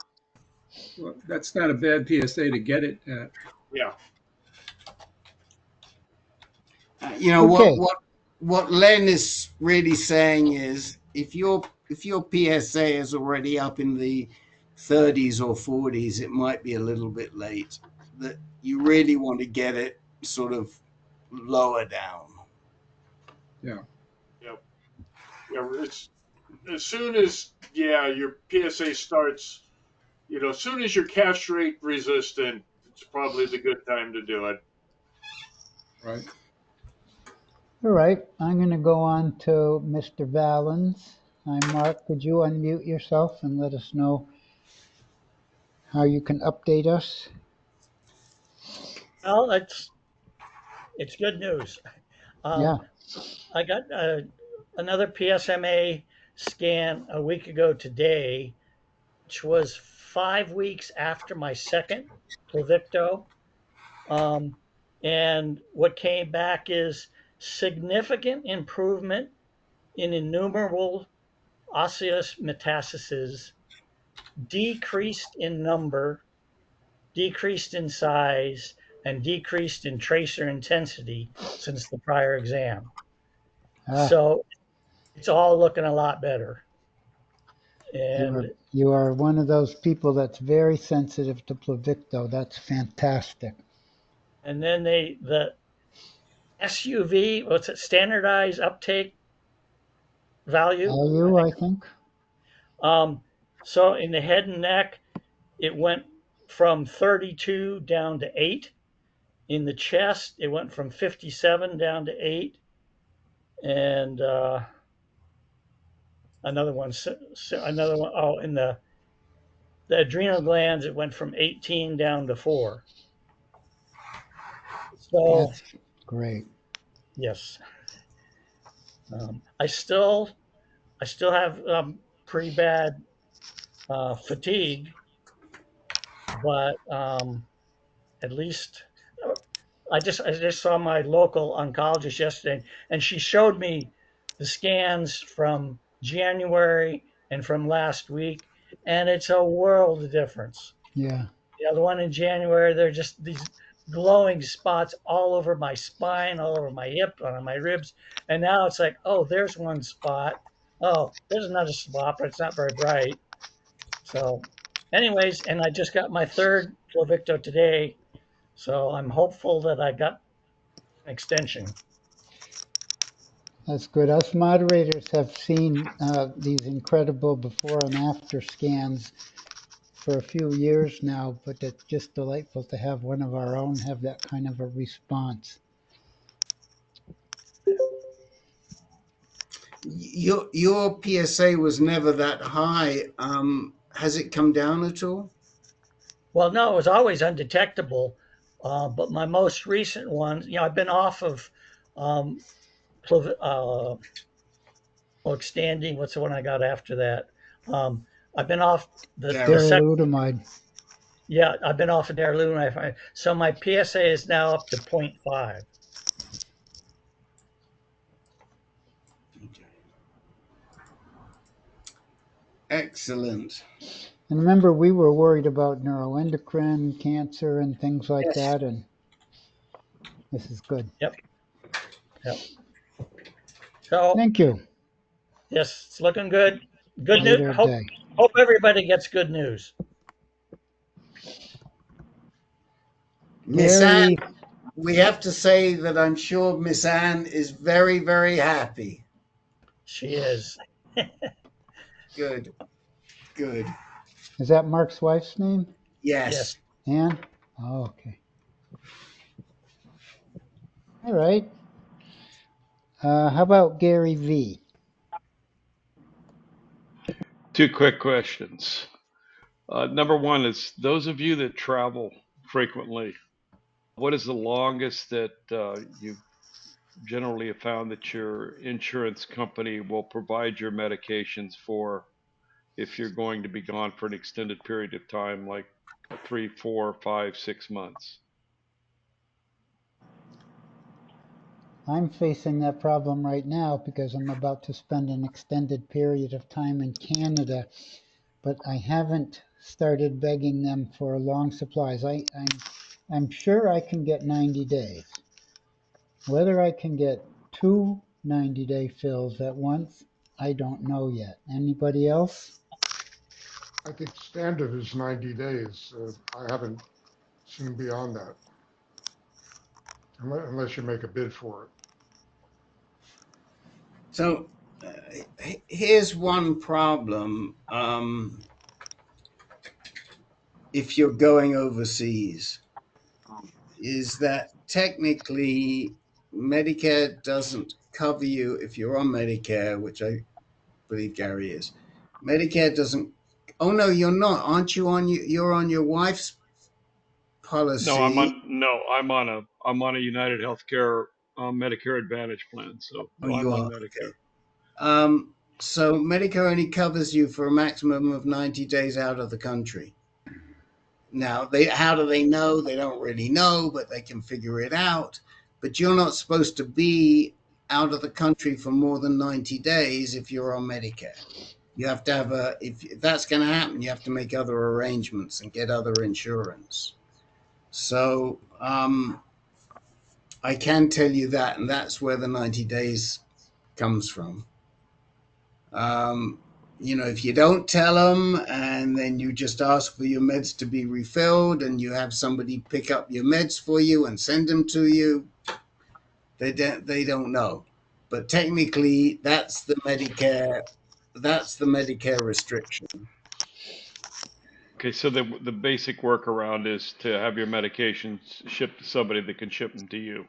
Well, that's not a bad PSA to get it at. Yeah. Okay. What Len is really saying is, if your PSA is already up in the 30s or 40s, it might be a little bit late. That you really want to get it sort of lower down. Yeah. Yeah. It's as soon as your PSA starts, as soon as you're castrate resistant, it's probably the good time to do it. Right. All right, I'm going to go on to Mr. Valens. Hi, Mark. Could you unmute yourself and let us know how you can update us? Well, it's good news. Yeah. I got another PSMA scan a week ago today, which was 5 weeks after my second Pluvicto. And what came back is significant improvement in innumerable osseous metastases, decreased in number, decreased in size, and decreased in tracer intensity since the prior exam. Ah, So it's all looking a lot better. And you are one of those people that's very sensitive to Pluvicto. That's fantastic. and then the SUV, what's it, standardized uptake value? LU, I think. So in the head and neck, it went from 32 down to 8. In the chest, it went from 57 down to 8. And another one, oh, in the adrenal glands, it went from 18 down to 4. So, That's great. yes. I still have pretty bad fatigue, but at least I just saw my local oncologist yesterday, and she showed me the scans from January and from last week, and it's a world of difference. Yeah. The other one in January, they're just these glowing spots all over my spine, all over my hip, on my ribs, and now it's like, oh, there's one spot. Oh, there's another spot, but it's not very bright. So, anyways, and I just got my third Pluvicto today, so I'm hopeful that I got an extension. That's good. Us moderators have seen these incredible before and after scans for a few years now, but it's just delightful to have one of our own have that kind of a response. Your PSA was never that high. Has it come down at all? Well, no, it was always undetectable. But my most recent one, I've been off of standing. What's the one I got after that? I've been off the second. Darolutamide. Yeah, I've been off of darolutamide. So my PSA is now up to 0.5. Excellent. And remember, we were worried about neuroendocrine cancer and things like Yes. that, and this is good. Yep. So Thank you. yes, it's looking good. Good Later news. Hope day. everybody gets good news. Miss Anne, Gary, we have to say that I'm sure Miss Anne is very, very happy. She is. Good. Good. is that Mark's wife's name? Yes. Ann? Oh, okay. All right. How about Gary V? Two quick questions. Number one is those of you that travel frequently, what is the longest that you generally have found that your insurance company will provide your medications for if you're going to be gone for an extended period of time, like 3, 4, 5, 6 months? I'm facing that problem right now because I'm about to spend an extended period of time in Canada, but I haven't started begging them for long supplies. I'm sure I can get 90 days. Whether I can get 2 90-day fills at once, I don't know yet. Anybody else? I think standard is 90 days. I haven't seen beyond that, unless you make a bid for it. So here's one problem. If you're going overseas, is that technically Medicare doesn't cover you if you're on Medicare, which I believe Gary is. Medicare doesn't. Oh no, you're not. Aren't you on? You're on your wife's No, policy. I'm on a United Healthcare Medicare Advantage plan. So Oh, no, you I'm on are. Medicare. Okay. So Medicare only covers you for a maximum of 90 days out of the country. Now, how do they know? They don't really know, but they can figure it out. But you're not supposed to be out of the country for more than 90 days if you're on Medicare. You have to have if that's going to happen, you have to make other arrangements and get other insurance. So I can tell you that, and that's where the 90 days comes from. If you don't tell them and then you just ask for your meds to be refilled and you have somebody pick up your meds for you and send them to you, they don't know. But technically, that's the Medicare restriction. Okay, so the basic workaround is to have your medications shipped to somebody that can ship them to you.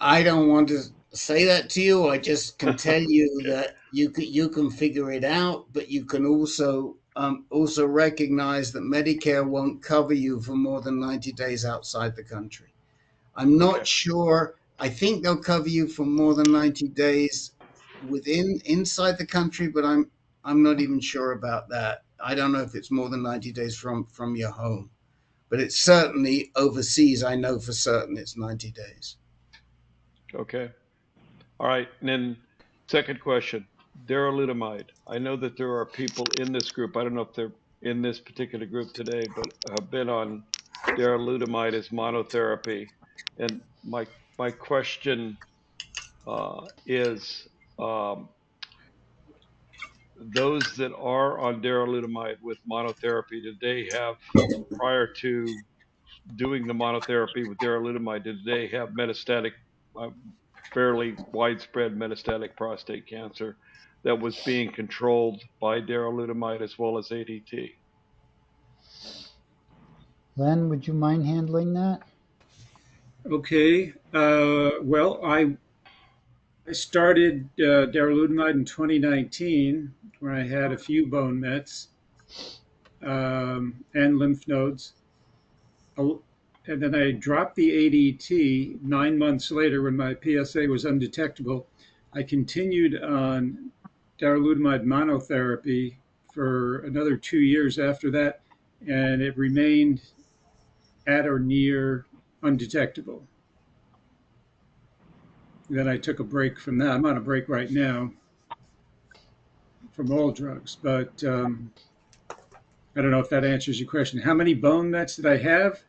I don't want to say that to you. I just can tell you Okay. that you can figure it out, but you can also recognize that Medicare won't cover you for more than 90 days outside the country. I'm not Okay. sure. I think they'll cover you for more than 90 days inside the country, but I'm not even sure about that. I don't know if it's more than 90 days from your home, but it's certainly overseas. I know for certain it's 90 days. Okay. All right. And then second question, darolutamide. I know that there are people in this group. I don't know if they're in this particular group today, but have been on darolutamide as monotherapy. And my question is, those that are on darolutamide with monotherapy, did they have, prior to doing the monotherapy with darolutamide, did they have metastatic, uh, fairly widespread metastatic prostate cancer that was being controlled by darolutamide as well as ADT? Len, would you mind handling that? Okay. Well, I started darolutamide in 2019, where I had a few bone mets and lymph nodes. And then I dropped the ADT 9 months later when my PSA was undetectable. I continued on darolutamide monotherapy for another 2 years after that, and it remained at or near undetectable. Then I took a break from that. I'm on a break right now from all drugs, but I don't know if that answers your question. How many bone mets did I have?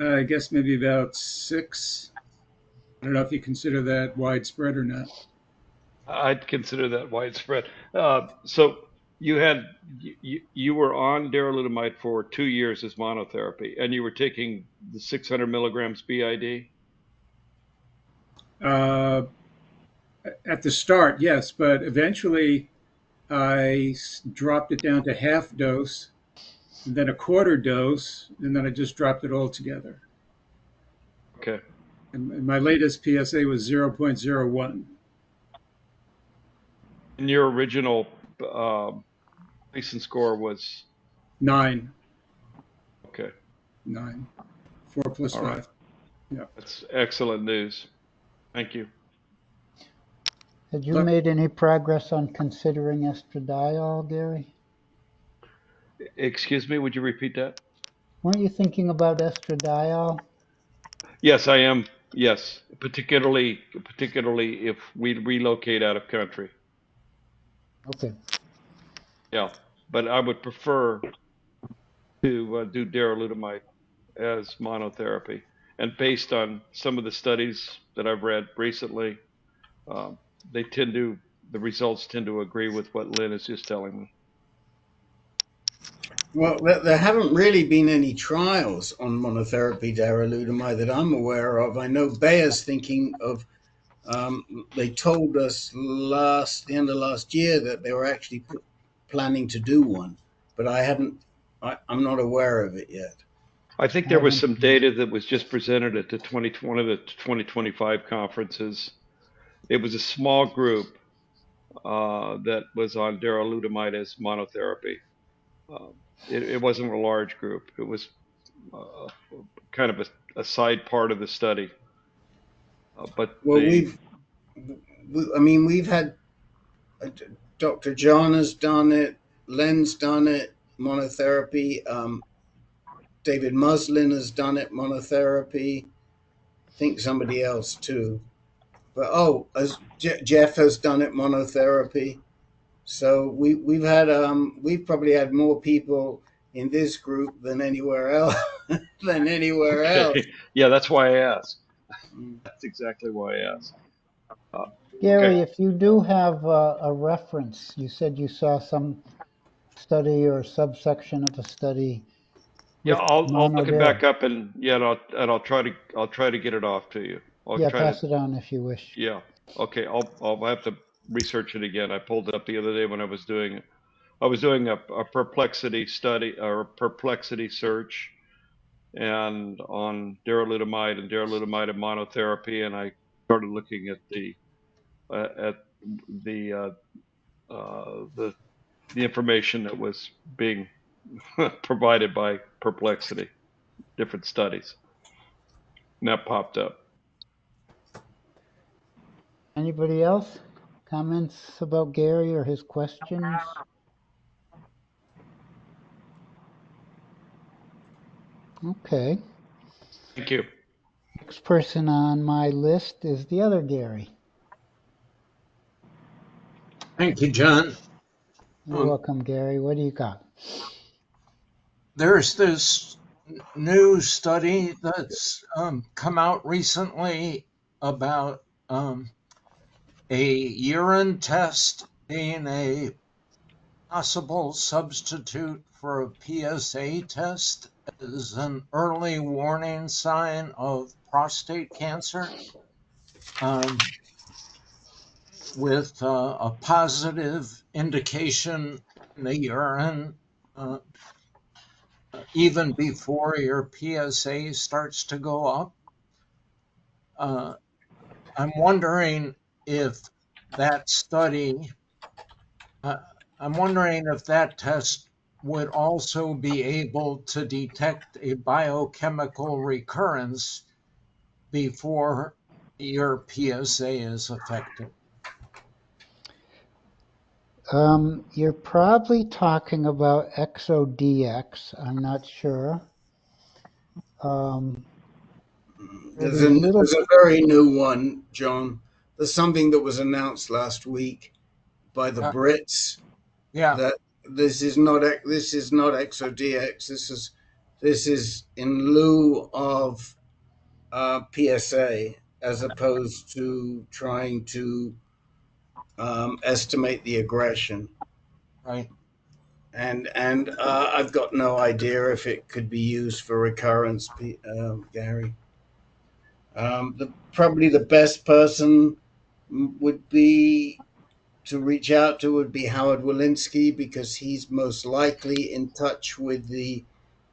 I guess maybe about 6. I don't know if you consider that widespread or not. I'd consider that widespread. So you were on darolutamide for 2 years as monotherapy, and you were taking the 600 milligrams BID. At the start, yes, but eventually I dropped it down to half dose, and then a quarter dose, and then I just dropped it all together. Okay. And my latest PSA was 0.01. And your original Gleason score was 9. okay. 9. 4 plus All 5. right. Yeah. That's excellent news. Thank you. Had you made any progress on considering estradiol, Gary? Excuse me, would you repeat that? Weren't you thinking about estradiol? Yes, I am. Yes, particularly if we relocate out of country. Okay. Yeah, but I would prefer to do darolutamide as monotherapy. And based on some of the studies that I've read recently, the results tend to agree with what Lynn is just telling me. Well, there haven't really been any trials on monotherapy darolutamide that I'm aware of. I know Bayer's thinking of. They told us the end of last year that they were actually planning to do one, but I'm not aware of it yet. I think there was some data that was just presented at the 2020 to 2025 conferences. It was a small group that was on darolutamide as monotherapy. It wasn't a large group. It was kind of a side part of the study. But Well, the we've had Dr. John has done it, Len's done it, monotherapy. David Muslin has done it, monotherapy. I think somebody else too. But as Jeff has done it, monotherapy. So we've had we've probably had more people in this group than anywhere else okay. Yeah, that's why I asked. That's exactly why I asked. Gary, Okay. if you do have a reference, you said you saw some study or subsection of a study. Yeah, With I'll look it back monodil. up and I'll try to get it off to you. I'll Yeah, try to. pass it on if you wish. Yeah. Okay. I'll have to research it again. I pulled it up the other day when I was doing it. I was doing a perplexity study or a perplexity search and on darolutamide and monotherapy, and I started looking at the information that was being provided by Perplexity, different studies, and that popped up. Anybody else? Comments about Gary or his questions? Okay. Thank you. Next person on my list is the other Gary. Thank you, John. You're welcome, Gary. What do you got? There's this new study that's come out recently about a urine test being a possible substitute for a PSA test as an early warning sign of prostate cancer. With a positive indication in the urine even before your PSA starts to go up. I'm wondering if that study, I'm wondering if that test would also be able to detect a biochemical recurrence before your PSA is affected. You're probably talking about ExoDX. I'm not sure. There's a very new one, John. There's something that was announced last week by the Brits. Yeah. That this is not ExoDX. This is in lieu of PSA, as opposed to trying to estimate the aggression. Right. And I've got no idea if it could be used for recurrence, Gary. Probably the best person would be to reach out to would be Howard Walensky, because he's most likely in touch with the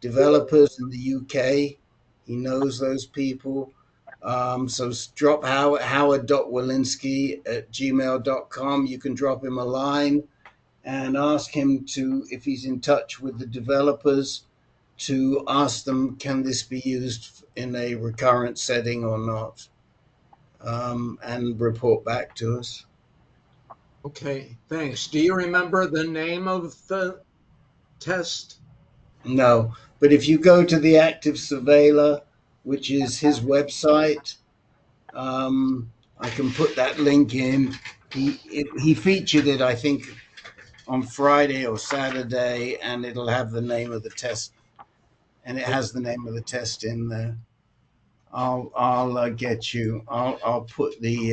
developers in the UK. He knows those people. So drop howard.walensky@gmail.com. You can drop him a line and ask him if he's in touch with the developers, to ask them, can this be used in a recurrent setting or not? And report back to us. Okay, thanks. Do you remember the name of the test? No, but if you go to the Active Surveiller, which is his website, I can put that link in. He featured it, I think, on Friday or Saturday, and it'll have the name of the test, and it has the name of the test in there. I'll get you. I'll put the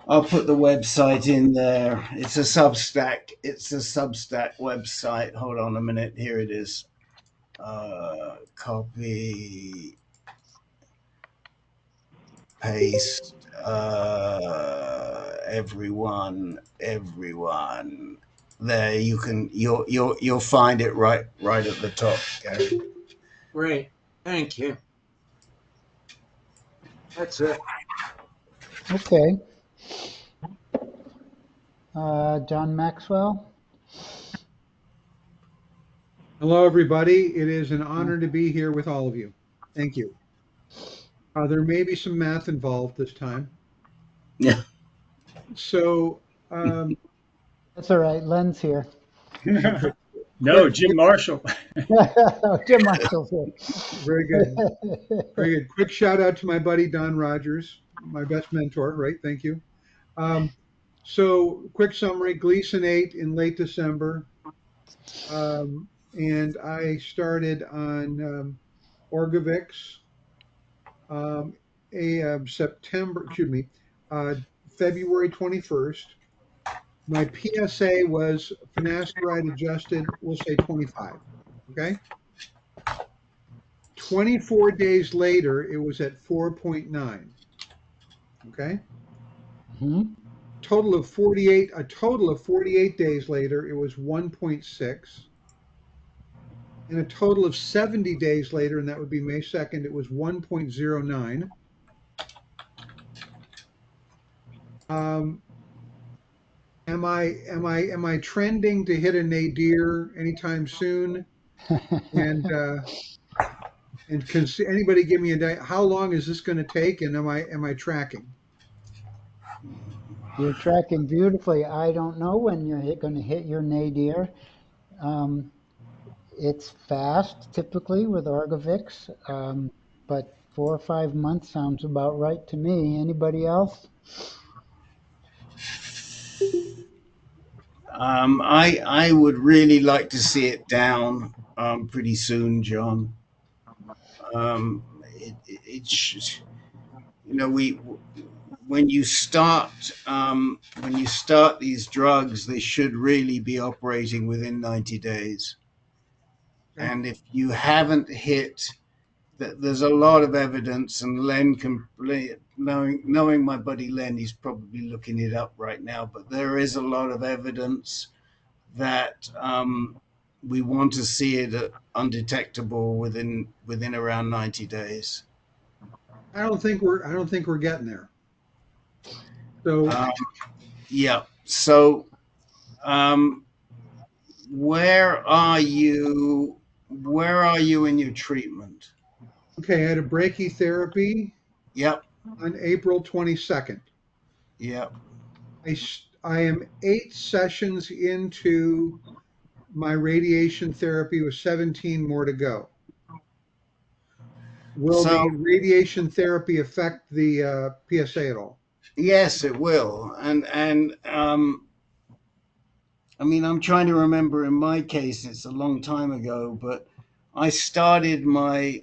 website in there. It's a Substack. Website. Hold on a minute. Here it is. Copy, paste. Everyone. there you'll find it right at the top, Gary. Great. Thank you. That's it. Okay. John Maxwell. Hello, everybody. It is an honor to be here with all of you. Thank you. There may be some math involved this time. Yeah. So, That's all right. Len's here. No, Jim Marshall. Jim Marshall's here. Very good. Very good. Quick shout out to my buddy Don Rogers, my best mentor, right? Thank you. So, quick summary, Gleason 8 in late December. And I started on Orgovyx February 21st. My PSA was finasteride adjusted, we'll say 25. Okay. 24 days later, it was at 4.9. Okay. Mm-hmm. A total of 48 days later, it was 1.6. And a total of 70 days later, and that would be May 2nd, it was 1.09. Am I trending to hit a nadir anytime soon? And can anybody give me a day? How long is this going to take? And am I tracking? You're tracking beautifully. I don't know when you're going to hit your nadir. It's fast, typically, with Orgovyx, but 4 or 5 months sounds about right to me. Anybody else? I would really like to see it down pretty soon, John. It should, when you start these drugs, they should really be operating within 90 days. And if you haven't hit, there's a lot of evidence, and Len can, knowing my buddy Len, he's probably looking it up right now, but there is a lot of evidence that we want to see it undetectable within around 90 days. I don't think we're getting there. So yeah. So where are you in your treatment? Okay, I had a brachytherapy. Yep. On April 22nd. Yep. I am 8 sessions into my radiation therapy with 17 more to go. Will the radiation therapy affect the PSA at all? Yes, it will. And I mean, I'm trying to remember, in my case, it's a long time ago, but I started my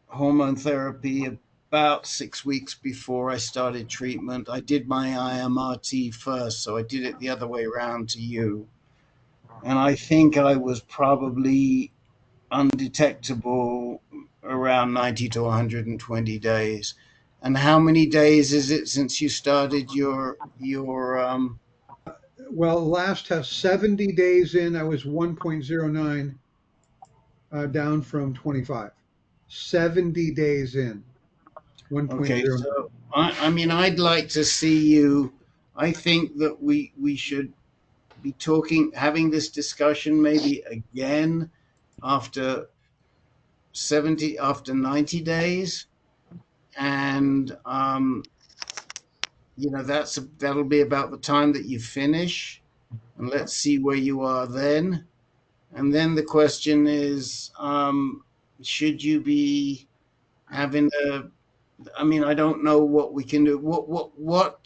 hormone therapy about 6 weeks before I started treatment. I did my IMRT first, so I did it the other way around to you. And I think I was probably undetectable around 90 to 120 days. And how many days is it since you started your Well, last test, 70 days in, I was 1.09 down from 25. 70 days in, 1.09. Okay, so I mean, I'd like to see you. I think that we should be having this discussion maybe again after 90 days, and that'll be about the time that you finish, and let's see where you are then. And then the question is, should you be having I mean, I don't know what we can do. What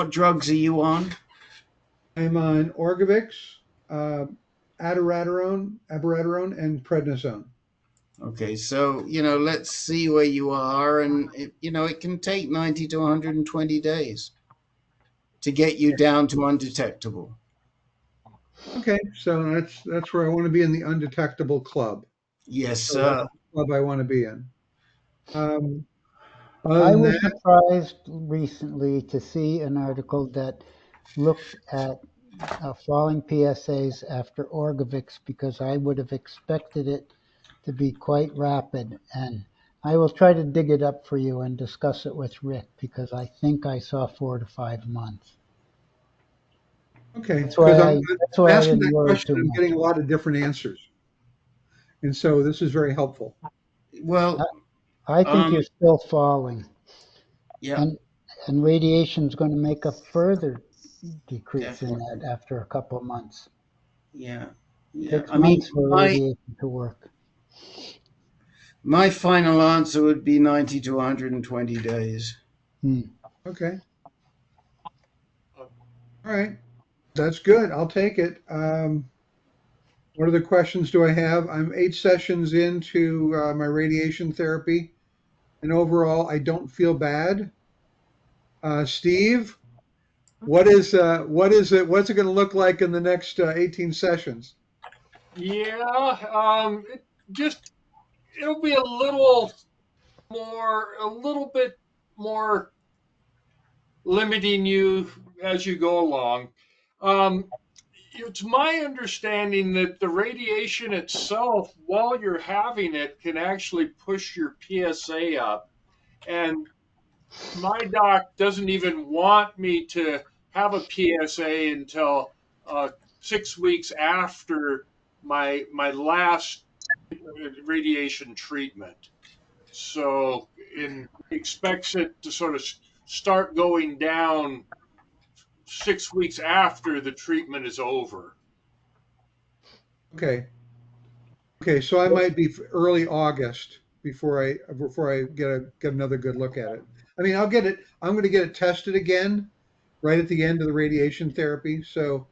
drugs are you on? I'm on Orgovyx, abiraterone, and prednisone. Okay, so let's see where you are, and it can take 90 to 120 days to get you down to undetectable. Okay, so that's where I want to be, in the undetectable club. Yes, so sir. That's the club I want to be in. I was surprised recently to see an article that looked at falling PSAs after Orgovyx because I would have expected it to be quite rapid. And I will try to dig it up for you and discuss it with Rick because I think I saw 4 to 5 months. Okay, That's because why I'm I asking didn't that worry question, too I'm much. getting a lot of different answers. And so this is very helpful. Well, I think you're still falling. yeah, And radiation is going to make a further decrease in definitely. that after a couple of months. Yeah, It yeah. takes I mean, months for radiation to work. my final answer would be 90 to 120 days. Okay. All right. That's good. I'll take it. What other questions do I have? I'm 8 sessions into my radiation therapy, and overall, I don't feel bad. Steve, what is it? What's it going to look like in the next 18 sessions? Yeah, it'll be a little bit more limiting you as you go along. Um, it's my understanding that the radiation itself, while you're having it, can actually push your PSA up. And my doc doesn't even want me to have a PSA until 6 weeks after my last radiation treatment. So, expects it to sort of start going down 6 weeks after the treatment is over. Okay. Okay, so I might be early August before I get another good look at it. I mean, I'll get it. I'm going to get it tested again right at the end of the radiation therapy. So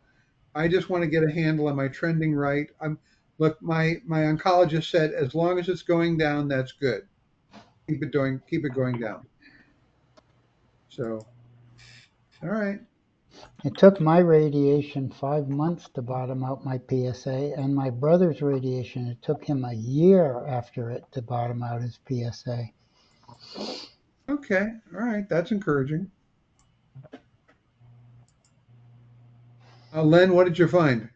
I just want to get a handle on my trending right. Look, my oncologist said as long as it's going down, that's good. Keep it going down. So, all right. It took my radiation 5 months to bottom out my PSA, and my brother's radiation, it took him a year after it to bottom out his PSA. Okay, all right. That's encouraging. Len, what did you find?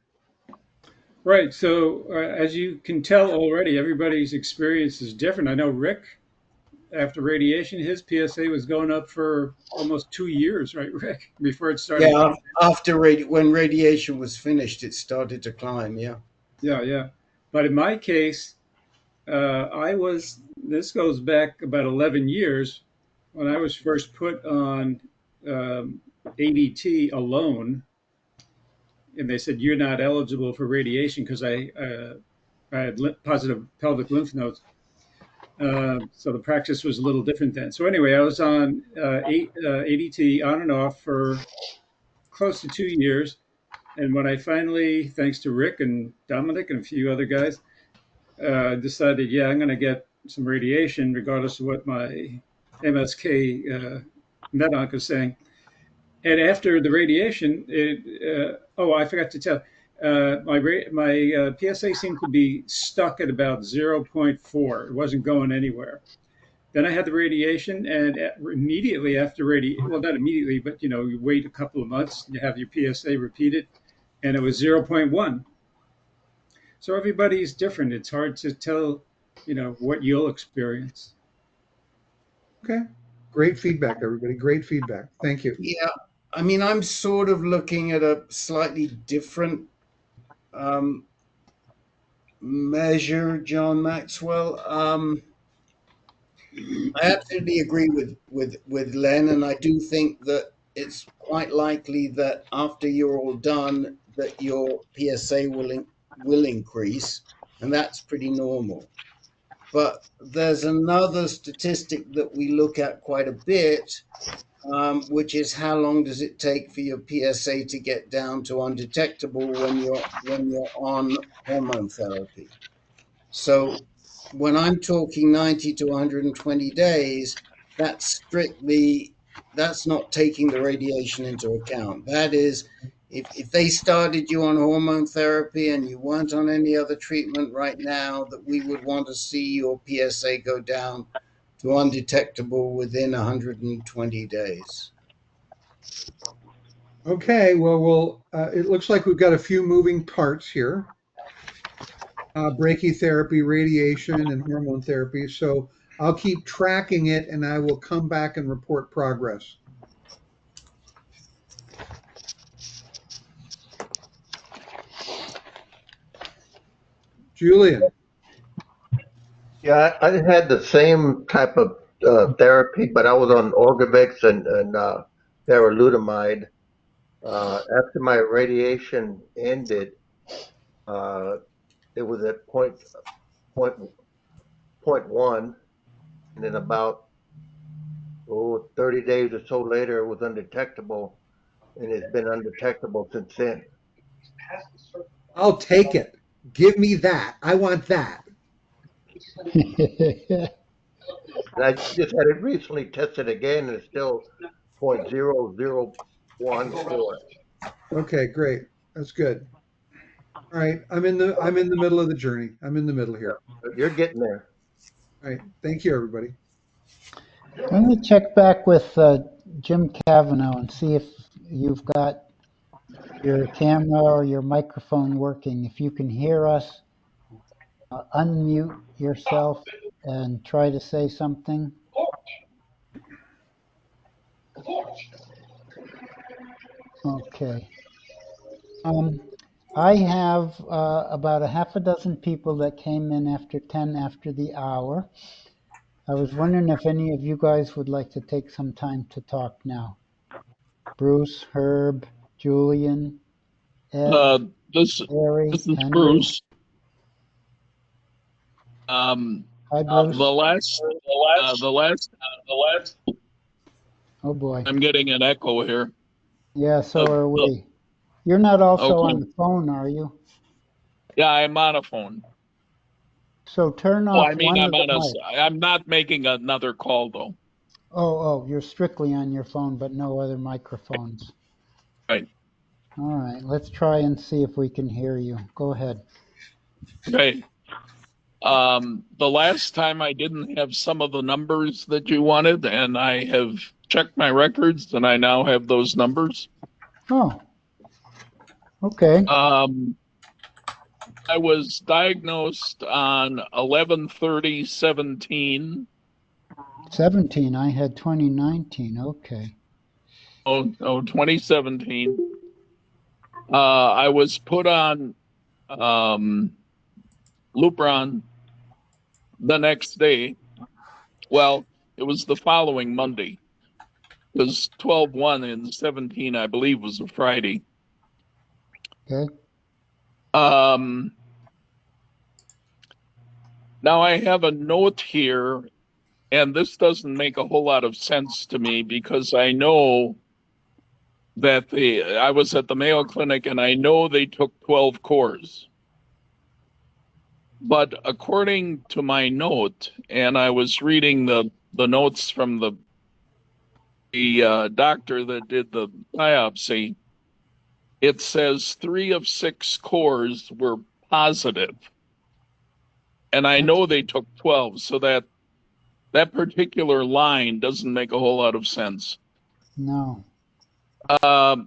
Right. So as you can tell already, everybody's experience is different. I know Rick, after radiation, his PSA was going up for almost 2 years, right, Rick, before it started. Yeah, after when radiation was finished, it started to climb. Yeah. Yeah. But in my case, this goes back about 11 years when I was first put on ADT alone. And they said, you're not eligible for radiation because I had positive pelvic lymph nodes. So the practice was a little different then. So anyway, I was on ADT on and off for close to 2 years. And when I finally, thanks to Rick and Dominic and a few other guys, decided, yeah, I'm going to get some radiation regardless of what my MSK med-onc is saying. And after the radiation, I forgot to tell, my PSA seemed to be stuck at about 0.4. It wasn't going anywhere. Then I had the radiation, and immediately after well, not immediately, but you wait a couple of months, you have your PSA repeated, and it was 0.1. So everybody's different. It's hard to tell, what you'll experience. Okay. Great feedback, everybody. Great feedback. Thank you. Yeah. I mean, I'm sort of looking at a slightly different measure, John Maxwell. I absolutely agree with Len, and I do think that it's quite likely that after you're all done, that your PSA will increase, and that's pretty normal. But there's another statistic that we look at quite a bit, which is how long does it take for your PSA to get down to undetectable when you're on hormone therapy. So when I'm talking 90 to 120 days, that's not taking the radiation into account. That is, if they started you on hormone therapy and you weren't on any other treatment right now, that we would want to see your PSA go down to undetectable within 120 days. Okay, well, it looks like we've got a few moving parts here. Brachytherapy, radiation, and hormone therapy. So I'll keep tracking it, and I will come back and report progress. Julian. Yeah, I had the same type of therapy, but I was on Orgovyx and darolutamide. After my radiation ended, it was at point one, and then about 30 days or so later, it was undetectable, and it's been undetectable since then. I'll take it. Give me that. I want that. And I just had it recently tested again, and it's still 0.0014. Okay, great. That's good. All right, I'm in the middle of the journey. I'm in the middle here. You're getting there. All right, thank you, everybody. Let me check back with Jim Cavanaugh and see if you've got your camera or your microphone working. If you can hear us, unmute yourself and try to say something. Okay. I have about a half a dozen people that came in after 10 after the hour. I was wondering if any of you guys would like to take some time to talk now. Bruce, Herb, Julian, Ed, Harry, this is Henry. Bruce. Hi, Bruce. The last. Oh boy. I'm getting an echo here. Yeah, so are we. You're not also on the phone, are you? Yeah, I'm on a phone. So turn off I mean, one of the mics. I'm not making another call though. Oh, you're strictly on your phone, but no other microphones. Right. All right, let's try and see if we can hear you. Go ahead. Okay. The last time I didn't have some of the numbers that you wanted, and I have checked my records, and I now have those numbers. Oh. Okay. I was diagnosed on 11/30/17. 17. I had 2019. Okay. 2017. I was put on Lupron the next day. Well, it was the following Monday, because 12/1 and 17, I believe, was a Friday. Okay. Now I have a note here, and this doesn't make a whole lot of sense to me because I know that I was at the Mayo Clinic and I know they took 12 cores. But according to my note, and I was reading the notes from the doctor that did the biopsy, it says 3 of 6 cores were positive. And I know they took 12, so that particular line doesn't make a whole lot of sense. No.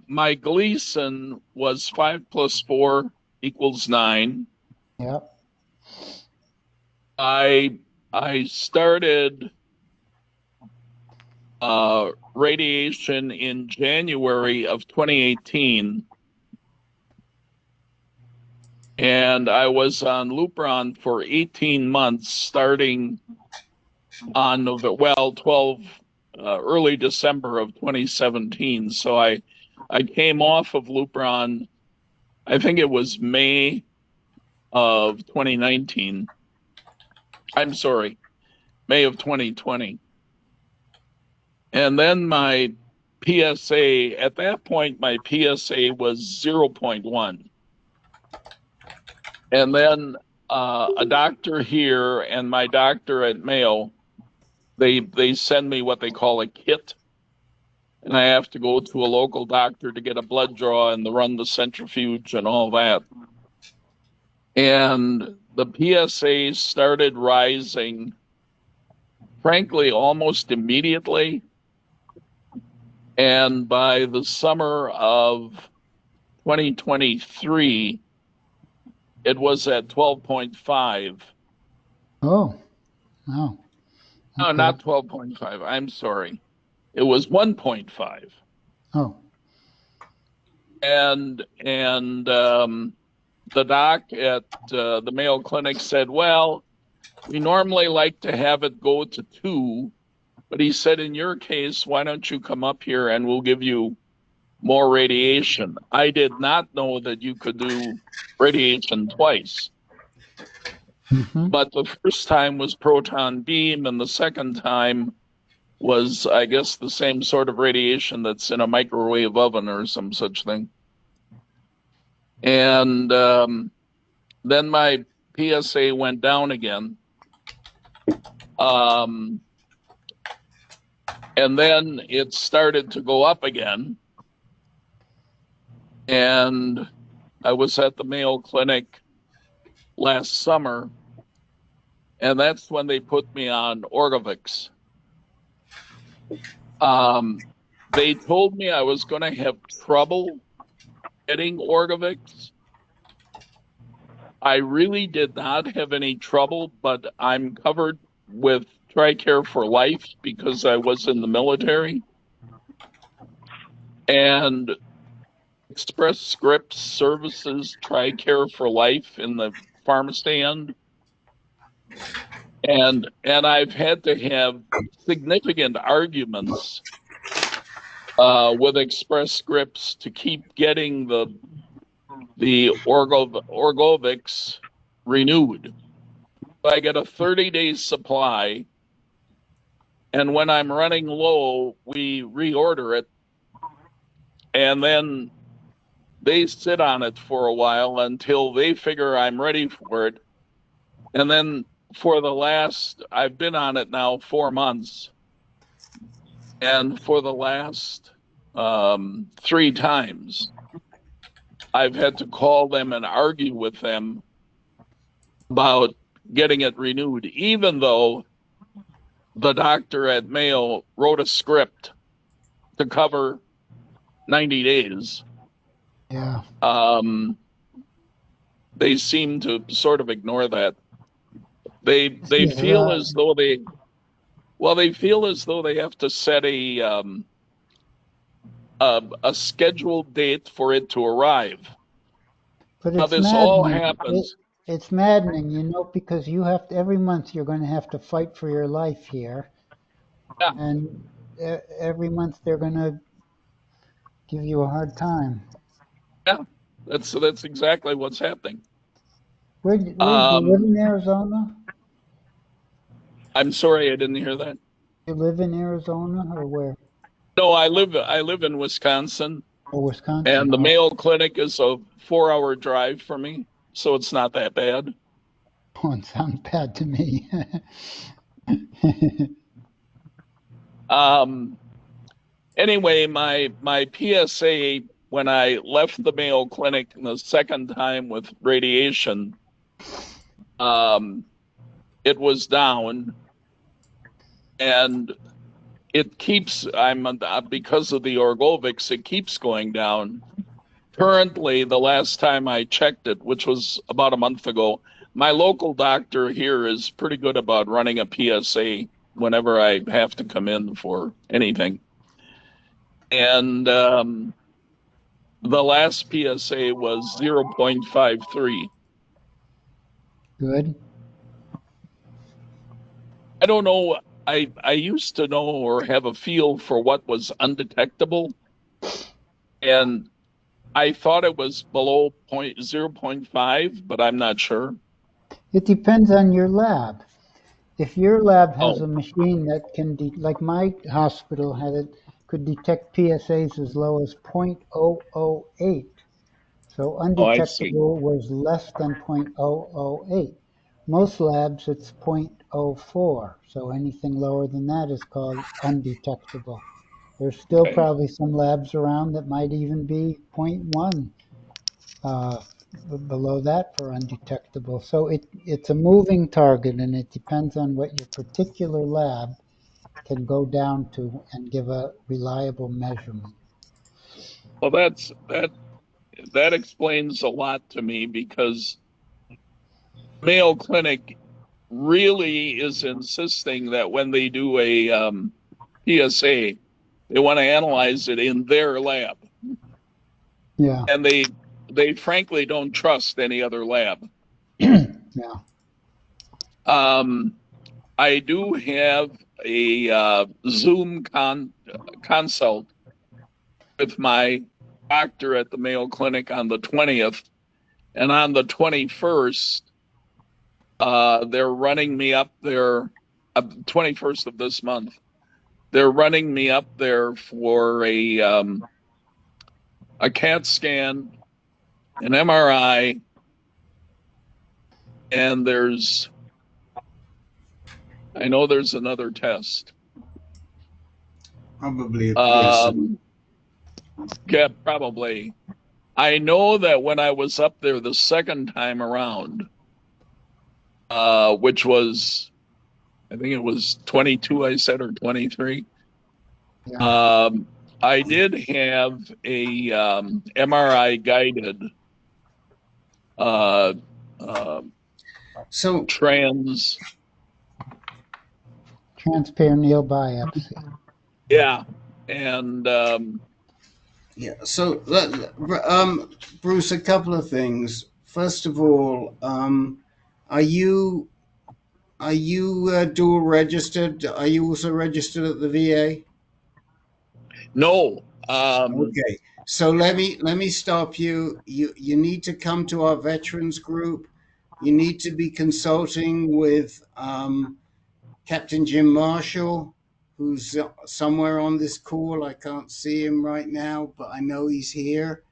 My Gleason was 5 + 4 = 9. Yep. I started radiation in January of 2018, and I was on Lupron for 18 months, starting on early December of 2017. So I came off of Lupron, I think it was May of 2019. I'm sorry, May of 2020. And then my PSA, at that point, my PSA was 0.1. And then a doctor here and my doctor at Mayo, they send me what they call a kit. And I have to go to a local doctor to get a blood draw and to run the centrifuge and all that. And the PSA started rising, frankly, almost immediately. And by the summer of 2023, it was at 12.5. Oh, wow. No, Okay. not 12.5. I'm sorry. It was 1.5. Oh, And the doc at the Mayo Clinic said, well, we normally like to have it go to 2, but he said, in your case, why don't you come up here and we'll give you more radiation. I did not know that you could do radiation twice. But the first time was proton beam, and the second time was, I guess, the same sort of radiation that's in a microwave oven or some such thing. And then my PSA went down again. And then it started to go up again. And I was at the Mayo Clinic last summer, and that's when they put me on Orgovyx. They told me I was going to have trouble getting Orgovyx. I really did not have any trouble, but I'm covered with Tricare for life because I was in the military. And Express Scripts services Tricare for life in the pharmacy end. And I've had to have significant arguments with Express Scripts to keep getting the Orgovyx renewed. I get a 30-day supply, and when I'm running low, we reorder it, and then they sit on it for a while until they figure I'm ready for it. And then I've been on it now 4 months, and for the last 3 times, I've had to call them and argue with them about getting it renewed, even though the doctor at Mayo wrote a script to cover 90 days. yeah. They seem to sort of ignore that. They feel as though they feel as though they have to set a scheduled date for it to arrive. But Now it's this all maddening. happens. It's maddening, you know, because you have to, every month you're going to have to fight for your life here. Yeah. And every month they're going to give you a hard time. Yeah, that's exactly what's happening. Where do you live in Arizona? I'm sorry, I didn't hear that. You live in Arizona or where? No, I live in Wisconsin. Oh, Wisconsin. And the Mayo Clinic is a 4-hour drive for me, so it's not that bad. Oh, it sounds bad to me. Anyway, my PSA when I left the Mayo Clinic the second time with radiation, it was down, and it keeps. Because of the Orgovyx, it keeps going down. Currently, the last time I checked it, which was about a month ago, my local doctor here is pretty good about running a PSA whenever I have to come in for anything. And the last PSA was 0.53. Good. I don't know. I used to know or have a feel for what was undetectable. And I thought it was below 0.5, but I'm not sure. It depends on your lab. If your lab has a machine that can, like my hospital had it, could detect PSAs as low as 0.008. So undetectable was less than 0.008. Most labs, it's 0.04. So anything lower than that is called undetectable. There's still probably some labs around that might even be 0.1 below that for undetectable. So it's a moving target, and it depends on what your particular lab can go down to and give a reliable measurement. Well, that explains a lot to me, because Mayo Clinic really is insisting that when they do a PSA, they want to analyze it in their lab. Yeah. And they frankly don't trust any other lab. Yeah. I do have a Zoom consult with my doctor at the Mayo Clinic on the 20th, and on the 21st, they're running me up there. 21st of this month, they're running me up there for a CAT scan, an MRI, and I know there's another test. Probably a PSMA. Yeah, probably. I know that when I was up there the second time around, which was, I think it was 22, I said, or 23. Yeah. I did have a MRI guided so transperineal biopsy. Yeah, and yeah. So, Bruce, a couple of things. First of all, are you dual registered? Are you also registered at the VA? No. Okay. So let me stop you. You need to come to our veterans group. You need to be consulting with Captain Jim Marshall, who's somewhere on this call. I can't see him right now, but I know he's here.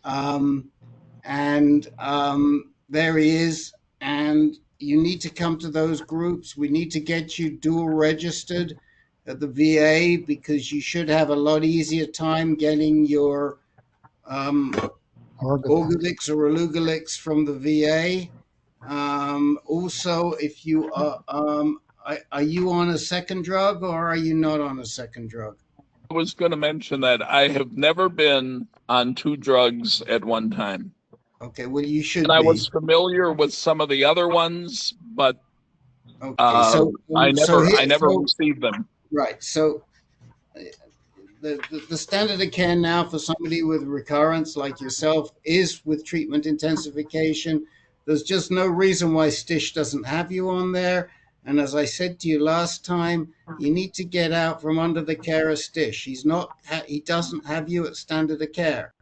There he is. And you need to come to those groups. We need to get you dual registered at the VA, because you should have a lot easier time getting your Orgovyx or Alugolix from the VA. Also, if you are you on a second drug, or are you not on a second drug? I was going to mention that I have never been on two drugs at one time. Okay, well, you should and I be. was familiar with some of the other ones, but okay, I never received them. Right. So the standard of care now for somebody with recurrence like yourself is with treatment intensification. There's just no reason why Stish doesn't have you on there. And as I said to you last time, you need to get out from under the care of Stish. He doesn't have you at standard of care.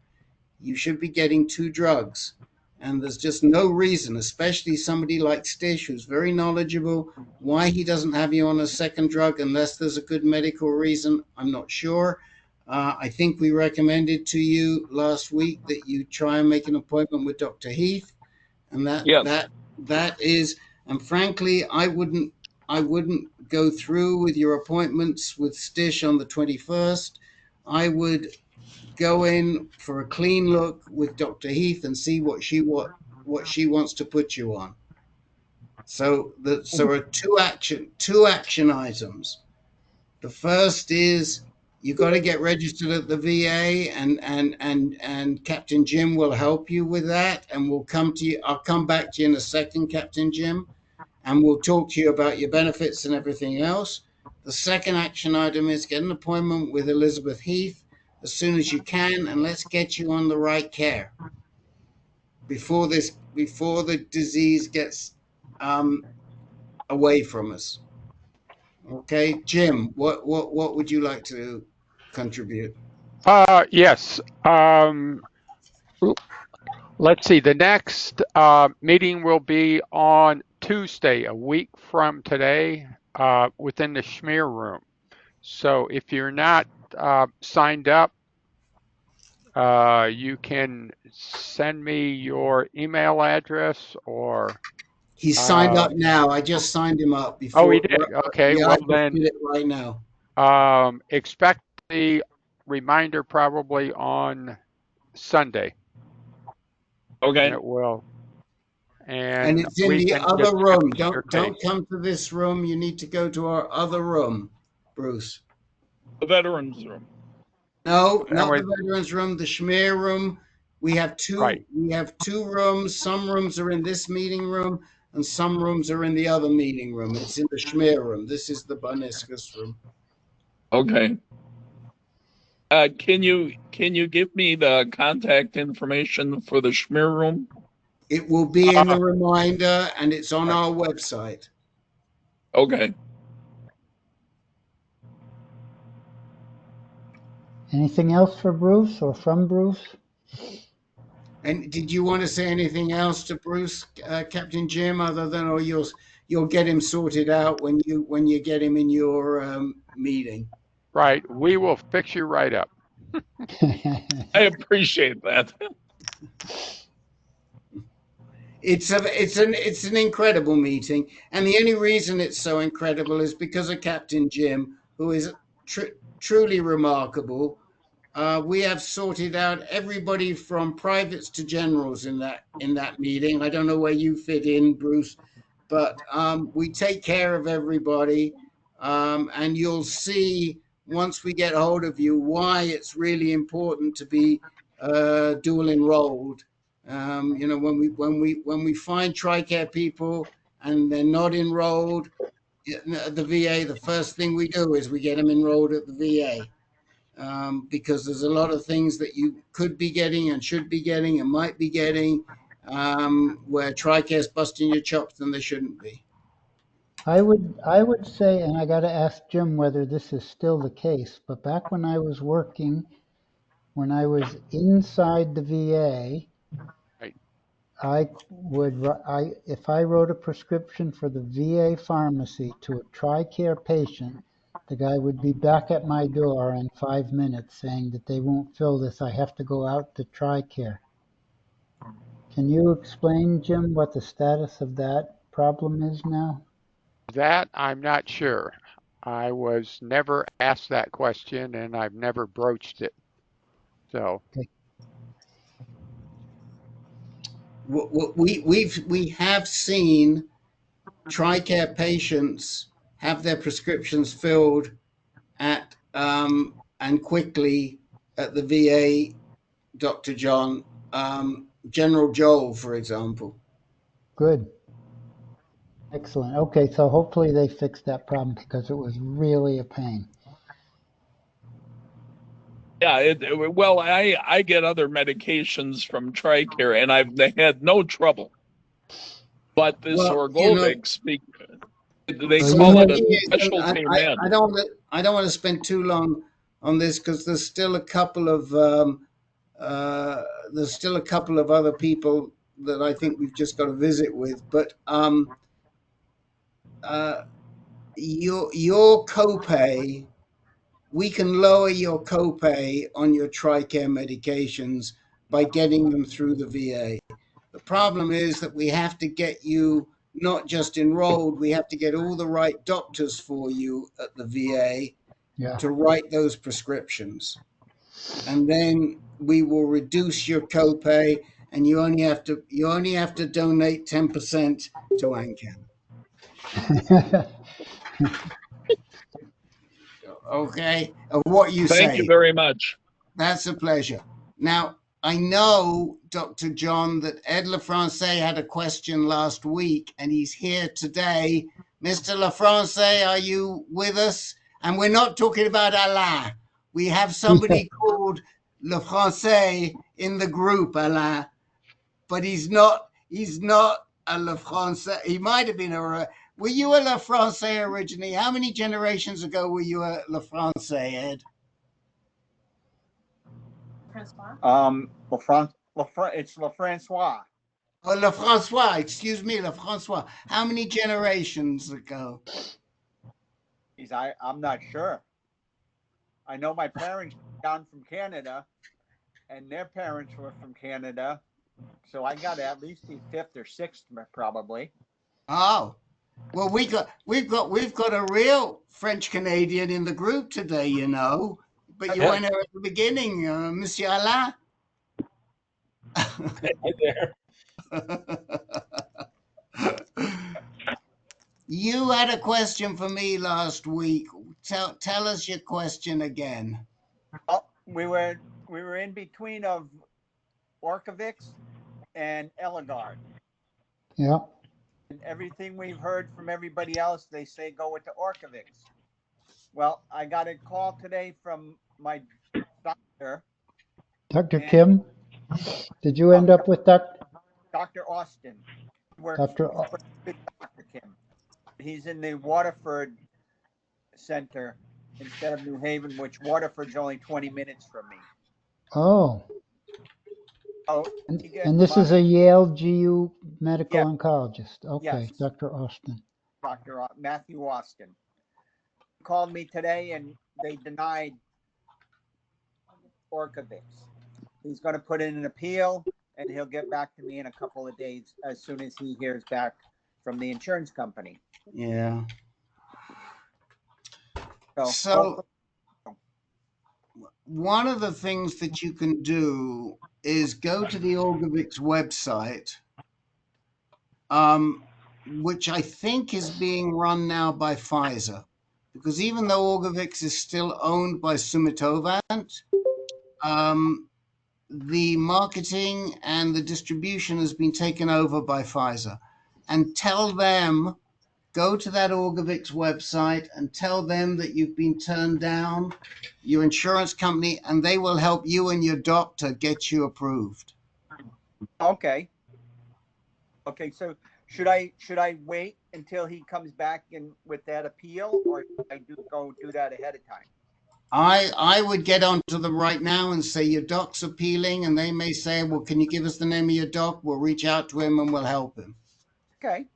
You should be getting two drugs. And there's just no reason, especially somebody like Stish, who's very knowledgeable, why he doesn't have you on a second drug unless there's a good medical reason. I'm not sure. I think we recommended to you last week that you try and make an appointment with Dr. Heath. And that is, and frankly, I wouldn't go through with your appointments with Stish on the 21st. I would go in for a clean look with Dr. Heath and see what she wants to put you on. So there are two action items. The first is you got to get registered at the VA, and Captain Jim will help you with that, and we'll come to you. I'll come back to you in a second, Captain Jim, and we'll talk to you about your benefits and everything else. The second action item is get an appointment with Elizabeth Heath as soon as you can, and let's get you on the right care before the disease gets away from us. Okay, Jim, what would you like to contribute? Yes. Let's see. The next meeting will be on Tuesday, a week from today, within the Schmier room. So if you're not signed up, you can send me your email address, or he's signed up now. I just signed him up before. Oh, he did. Okay. Yeah, well, I then did it right now. Expect the reminder probably on Sunday. Okay. And it will. And it's in the other room. Don't come to this room. You need to go to our other room Bruce? The veterans room. No, And not we, the veterans room, the Schmier room. We have right. two rooms. Some rooms are in this meeting room and some rooms are in the other meeting room. It's in the Schmier room. This is the Barniscus room. Okay. Can you give me the contact information for the Schmier room? It will be in the reminder and it's on our website. Okay. Anything else for Bruce or from Bruce? And did you want to say anything else to Bruce, Captain Jim, other than, or you'll get him sorted out when you get him in your meeting? Right. We will fix you right up. I appreciate that. It's an incredible meeting, and the only reason it's so incredible is because of Captain Jim, who is truly remarkable. We have sorted out everybody from privates to generals in that meeting. I don't know where you fit in, Bruce, but we take care of everybody, and you'll see once we get hold of you why it's really important to be dual enrolled. When we find Tricare people and they're not enrolled at the VA, the first thing we do is we get them enrolled at the VA. Because there's a lot of things that you could be getting and should be getting and might be getting where Tricare's busting your chops and they shouldn't be. I would say, and I got to ask Jim whether this is still the case, but back when I was working, when I was inside the VA, right. if I wrote a prescription for the VA pharmacy to a Tricare patient, the guy would be back at my door in 5 minutes saying that they won't fill this. I have to go out to Tricare. Can you explain, Jim, what the status of that problem is now? That I'm not sure. I was never asked that question and I've never broached it. So Okay. We have seen Tricare patients have their prescriptions filled at and quickly at the VA, Dr. John. General Joel, for example. Good. Excellent. Okay, so hopefully they fixed that problem because it was really a pain. Yeah, well, I get other medications from Tricare, and I've had no trouble. But this Orgovyx, they call it a specialty med. I don't want to spend too long on this because there's still a couple of other people that I think we've just got to visit with. But your copay, we can lower your copay on your Tricare medications by getting them through the VA. The problem is that we have to get you not just enrolled, we have to get all the right doctors for you at the VA to write those prescriptions. And then we will reduce your copay, and you only have to donate 10% to AnCan. Okay, of what you say. Thank you very much. That's a pleasure. Now, I know, Dr. John, that Ed Lafrancais had a question last week, and he's here today. Mr. Lafrancais, are you with us? And we're not talking about Alain. We have somebody called Lafrancais in the group, Alain, but he's not a Lafrancais. He might have been were you a Lafrancais originally? How many generations ago were you a Lafrancais, Ed? It's LaFrancois. Oh, LaFrancois, excuse me, LaFrancois. How many generations ago? I'm not sure. I know my parents down from Canada, and their parents were from Canada, so I got to at least be fifth or sixth, probably. Oh, well, we've got a real French Canadian in the group today, you know. But you weren't there at the beginning, Monsieur Alain. You had a question for me last week. tell us your question again. Oh, we were in between of Orgovyx and Eligard. Yeah. And everything we've heard from everybody else, they say go with the Orgovyx. Well, I got a call today from my doctor. Dr. Kim, did you end up with Dr. Austin. He works Dr. for Dr. Kim. He's in the Waterford Center instead of New Haven, which Waterford's only 20 minutes from me. Oh. Oh, And this is a Yale GU medical oncologist. Okay, Yes. Dr. Austin. Dr. Matthew Austin called me today and they denied Orgovyx. He's going to put in an appeal and he'll get back to me in a couple of days as soon as he hears back from the insurance company. Yeah. So one of the things that you can do is go to the Orgovyx website, which I think is being run now by Pfizer, because even though Orgovyx is still owned by Sumitovant, the marketing and the distribution has been taken over by Pfizer. And tell them, go to that Orgovyx website and tell them that you've been turned down, your insurance company, and they will help you and your doctor get you approved. Okay. Okay, so should I wait until he comes back in with that appeal, or should I go do that ahead of time? I would get onto them right now and say your doc's appealing, and they may say, well, can you give us the name of your doc? We'll reach out to him and we'll help him. Okay.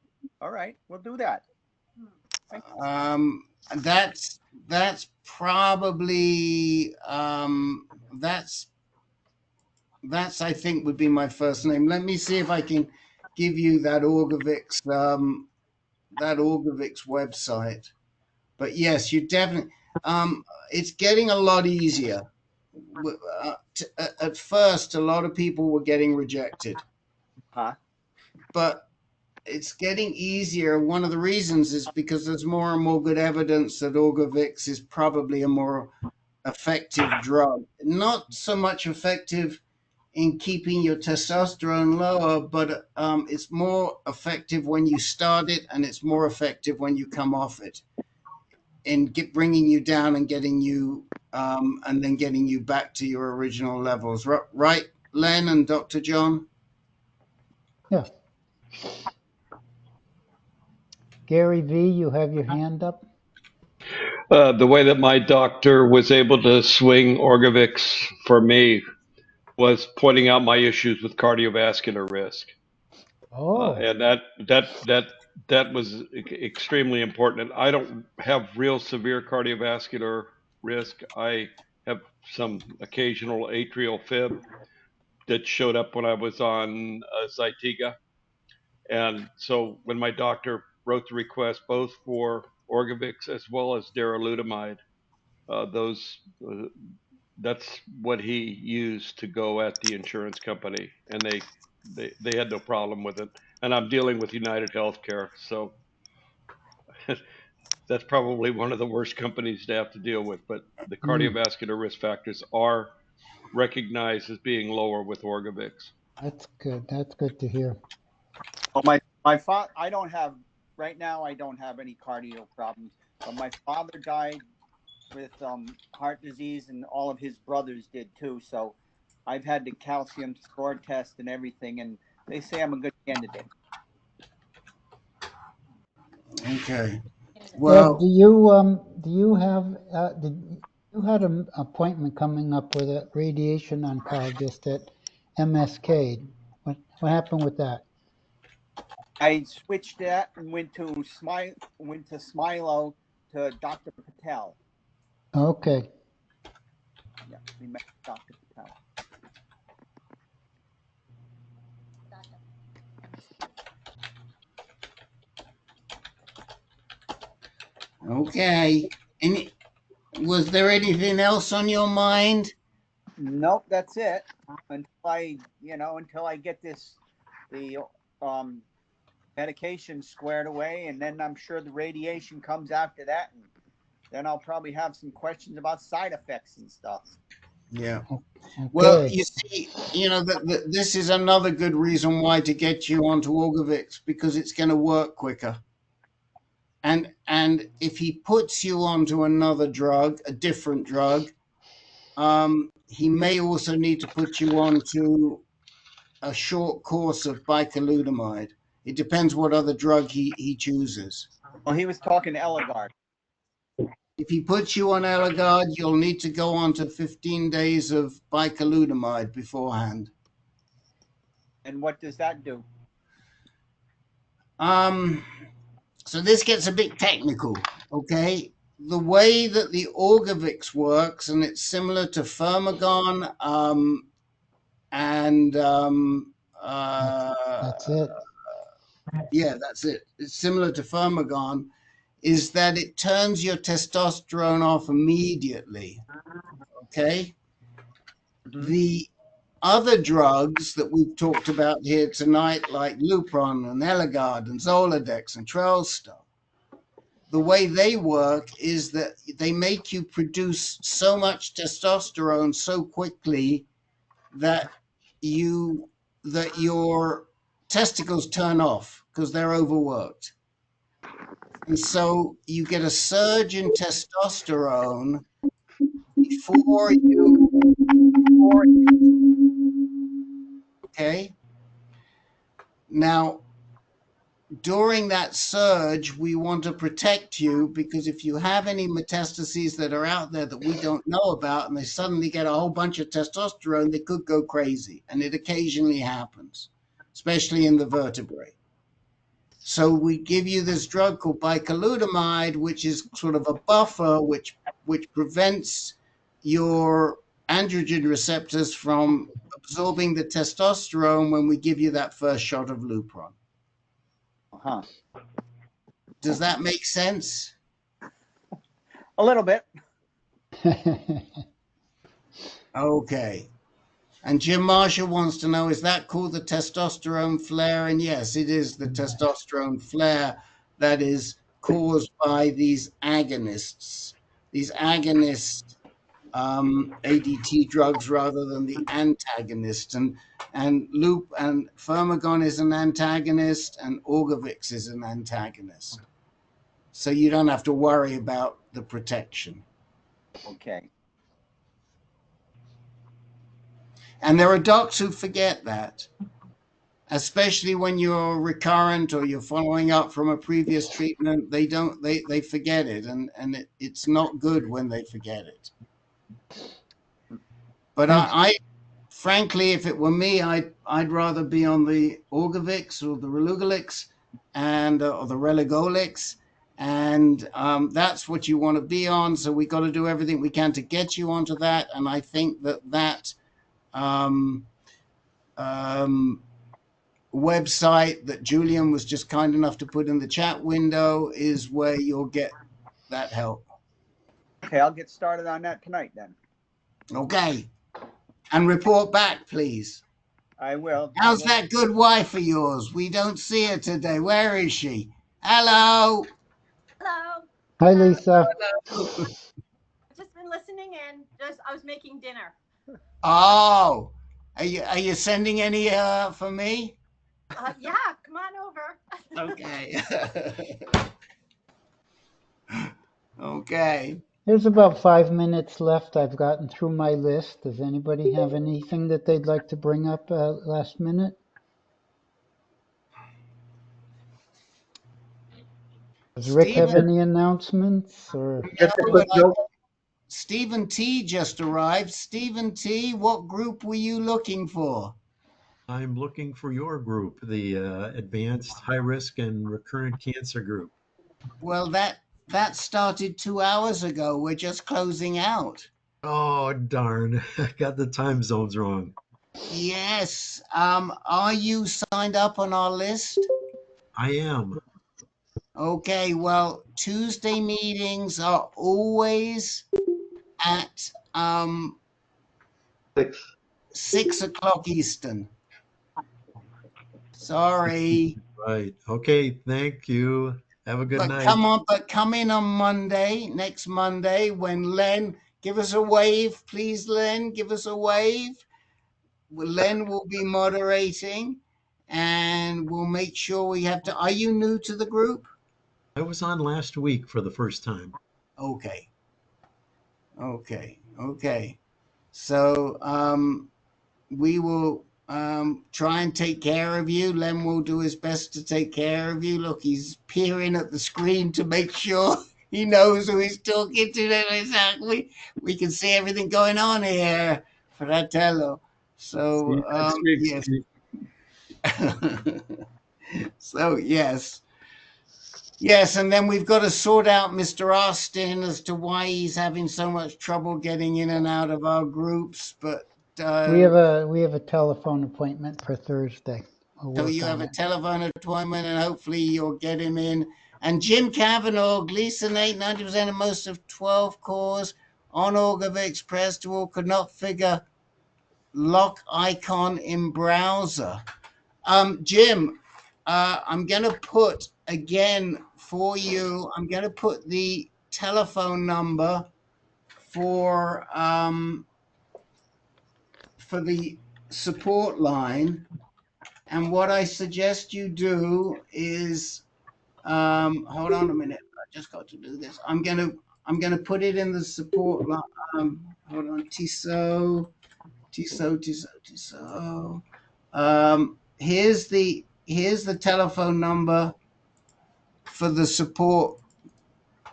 All right, we'll do that. That's probably that's I think would be my first name. Let me see if I can give you that Orgovyx website. But yes, you definitely it's getting a lot easier. At first, a lot of people were getting rejected. But it's getting easier. One of the reasons is because there's more and more good evidence that Orgovyx is probably a more effective drug. Not so much effective in keeping your testosterone lower, but it's more effective when you start it, and it's more effective when you come off it, in bringing you down and getting you, and then getting you back to your original levels. Right, Len and Dr. John? Yeah. Gary V., you have your hand up. The way that my doctor was able to swing Orgovyx for me was pointing out my issues with cardiovascular risk. Oh. And that was extremely important. And I don't have real severe cardiovascular risk. I have some occasional atrial fib that showed up when I was on Zytiga. And so when my doctor wrote the request both for Orgovyx as well as darolutamide, that's what he used to go at the insurance company, and they had no problem with it. And I'm dealing with United Healthcare, so that's probably one of the worst companies to have to deal with. But the cardiovascular risk factors are recognized as being lower with Orgovyx. That's good. That's good to hear. Well, my father, I don't have any cardio problems, but my father died with heart disease, and all of his brothers did too. So I've had the calcium score test and everything, and they say I'm a good candidate. Okay. Well, Ed, do you have you had an appointment coming up with a radiation oncologist at MSK? What happened with that? I switched that and went to Smilo to Dr. Patel. Okay. Yeah, we met Dr. Patel. Okay. Was there anything else on your mind? Nope, that's it. Until I get the medication squared away, and then I'm sure the radiation comes after that, and then I'll probably have some questions about side effects and stuff. Yeah. Okay. Well, you see, this is another good reason why to get you onto Orgovyx, because it's going to work quicker. And if he puts you onto another drug, a different drug, he may also need to put you onto a short course of bicalutamide. It depends what other drug he chooses. Well, he was talking Eligard. If he puts you on Eligard, you'll need to go on to 15 days of bicalutamide beforehand. And what does that do? So this gets a bit technical, okay? The way that the Orgovyx works, and it's similar to Firmagon, That's it. Yeah, that's it. It's similar to Firmagon, is that it turns your testosterone off immediately, okay? The other drugs that we've talked about here tonight, like Lupron and Eligard and Zoladex and Trelstar, the way they work is that they make you produce so much testosterone so quickly that your testicles turn off because they're overworked. And so you get a surge in testosterone before you okay? Now, during that surge, we want to protect you, because if you have any metastases that are out there that we don't know about and they suddenly get a whole bunch of testosterone, they could go crazy. And it occasionally happens, especially in the vertebrae. So we give you this drug called bicalutamide, which is sort of a buffer, which prevents your androgen receptors from absorbing the testosterone when we give you that first shot of Lupron. Uh-huh. Does that make sense? A little bit. Okay. And Jim Marshall wants to know, is that called the testosterone flare? And yes, it is the testosterone flare that is caused by these agonists. These agonists, ADT drugs rather than the antagonist. And Firmagon is an antagonist and Orgovyx is an antagonist. So you don't have to worry about the protection. Okay. And there are docs who forget that, especially when you're recurrent or you're following up from a previous treatment. They forget it, and it's not good when they forget it. But I frankly, if it were me, I'd rather be on the Orgovyx or the Relugolix and or the Relugolix, and that's what you want to be on. So we got to do everything we can to get you onto that. And I think that website that Julian was just kind enough to put in the chat window is where you'll get that help. Okay, I'll get started on that tonight then. Okay. And report back, please. I will. How's that good wife of yours? We don't see her today. Where is she? Hello. Hello. Hi, Lisa. I've just been listening and I was making dinner. Oh, are you sending any for me? Yeah, come on over. Okay. Okay. There's about 5 minutes left. I've gotten through my list. Does anybody have anything that they'd like to bring up last minute? Does Rick have any announcements? Or Stephen T just arrived. Stephen T, what group were you looking for? I'm looking for your group, the Advanced High Risk and Recurrent Cancer Group. Well, that started 2 hours ago. We're just closing out. Oh, darn. I got the time zones wrong. Yes. Are you signed up on our list? I am. Okay, well, Tuesday meetings are always at 6 o'clock Eastern. Sorry. Right. Okay, thank you. Have a good But night. come in on Monday, next Monday, when Len, give us a wave, please, Len, give us a wave. Len will be moderating, and we'll make sure we have to. Are you new to the group? I was on last week for the first time. Okay. So we will try and take care of you. Len will do his best to take care of you. Look, he's peering at the screen to make sure he knows who he's talking to. Exactly. We can see everything going on here, Fratello. So yes. So yes, and then we've got to sort out Mr. Austin as to why he's having so much trouble getting in and out of our groups. But we have a telephone appointment for Thursday. So you have a telephone appointment, and hopefully you'll get him in. And Jim Cavanaugh, Gleason 8, 90% of most of 12 cores on Orgovyx Prestol could not figure lock icon in browser. Jim, I'm going to put again for you, I'm going to put the telephone number for the support line. And what I suggest you do is, hold on a minute. I just got to do this. I'm gonna put it in the support line. Hold on, Tissot. Here's the telephone number for the support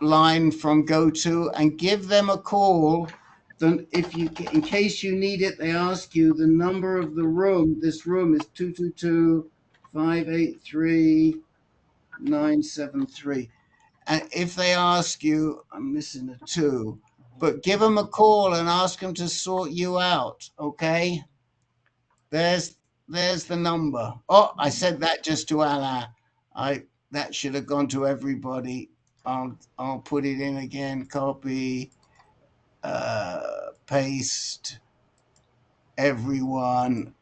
line from GoTo, and give them a call. Then, if you, in case you need it, they ask you the number of the room. This room is 222-583-973. And if they ask you, I'm missing a 2, but give them a call and ask them to sort you out. Okay. There's the number. Oh, I said that just to Alain. That should have gone to everybody. I'll put it in again. Copy, paste, everyone,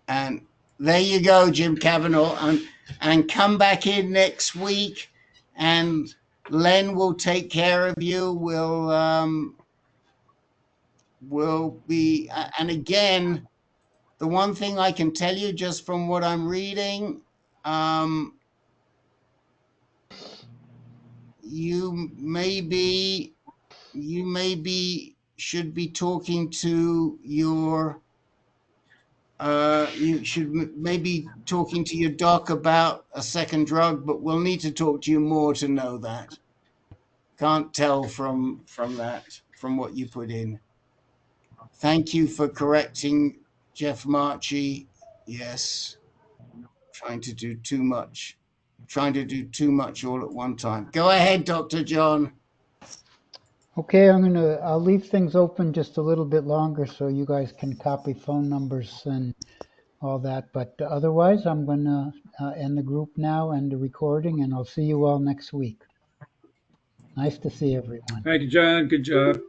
and there you go, Jim Cavanaugh, and come back in next week, and Len will take care of you. Will be, and again, the one thing I can tell you just from what I'm reading, you maybe should be talking to your you should maybe talking to your doc about a second drug, but we'll need to talk to you more to know that. Can't tell from what you put in. Thank you for correcting Jeff Marchi. Yes, trying to do too much all at one time. Go ahead, Dr. John. Okay, I'll leave things open just a little bit longer so you guys can copy phone numbers and all that. But otherwise, I'm going to end the group now and the recording, and I'll see you all next week. Nice to see everyone. Thank you, John. Good job.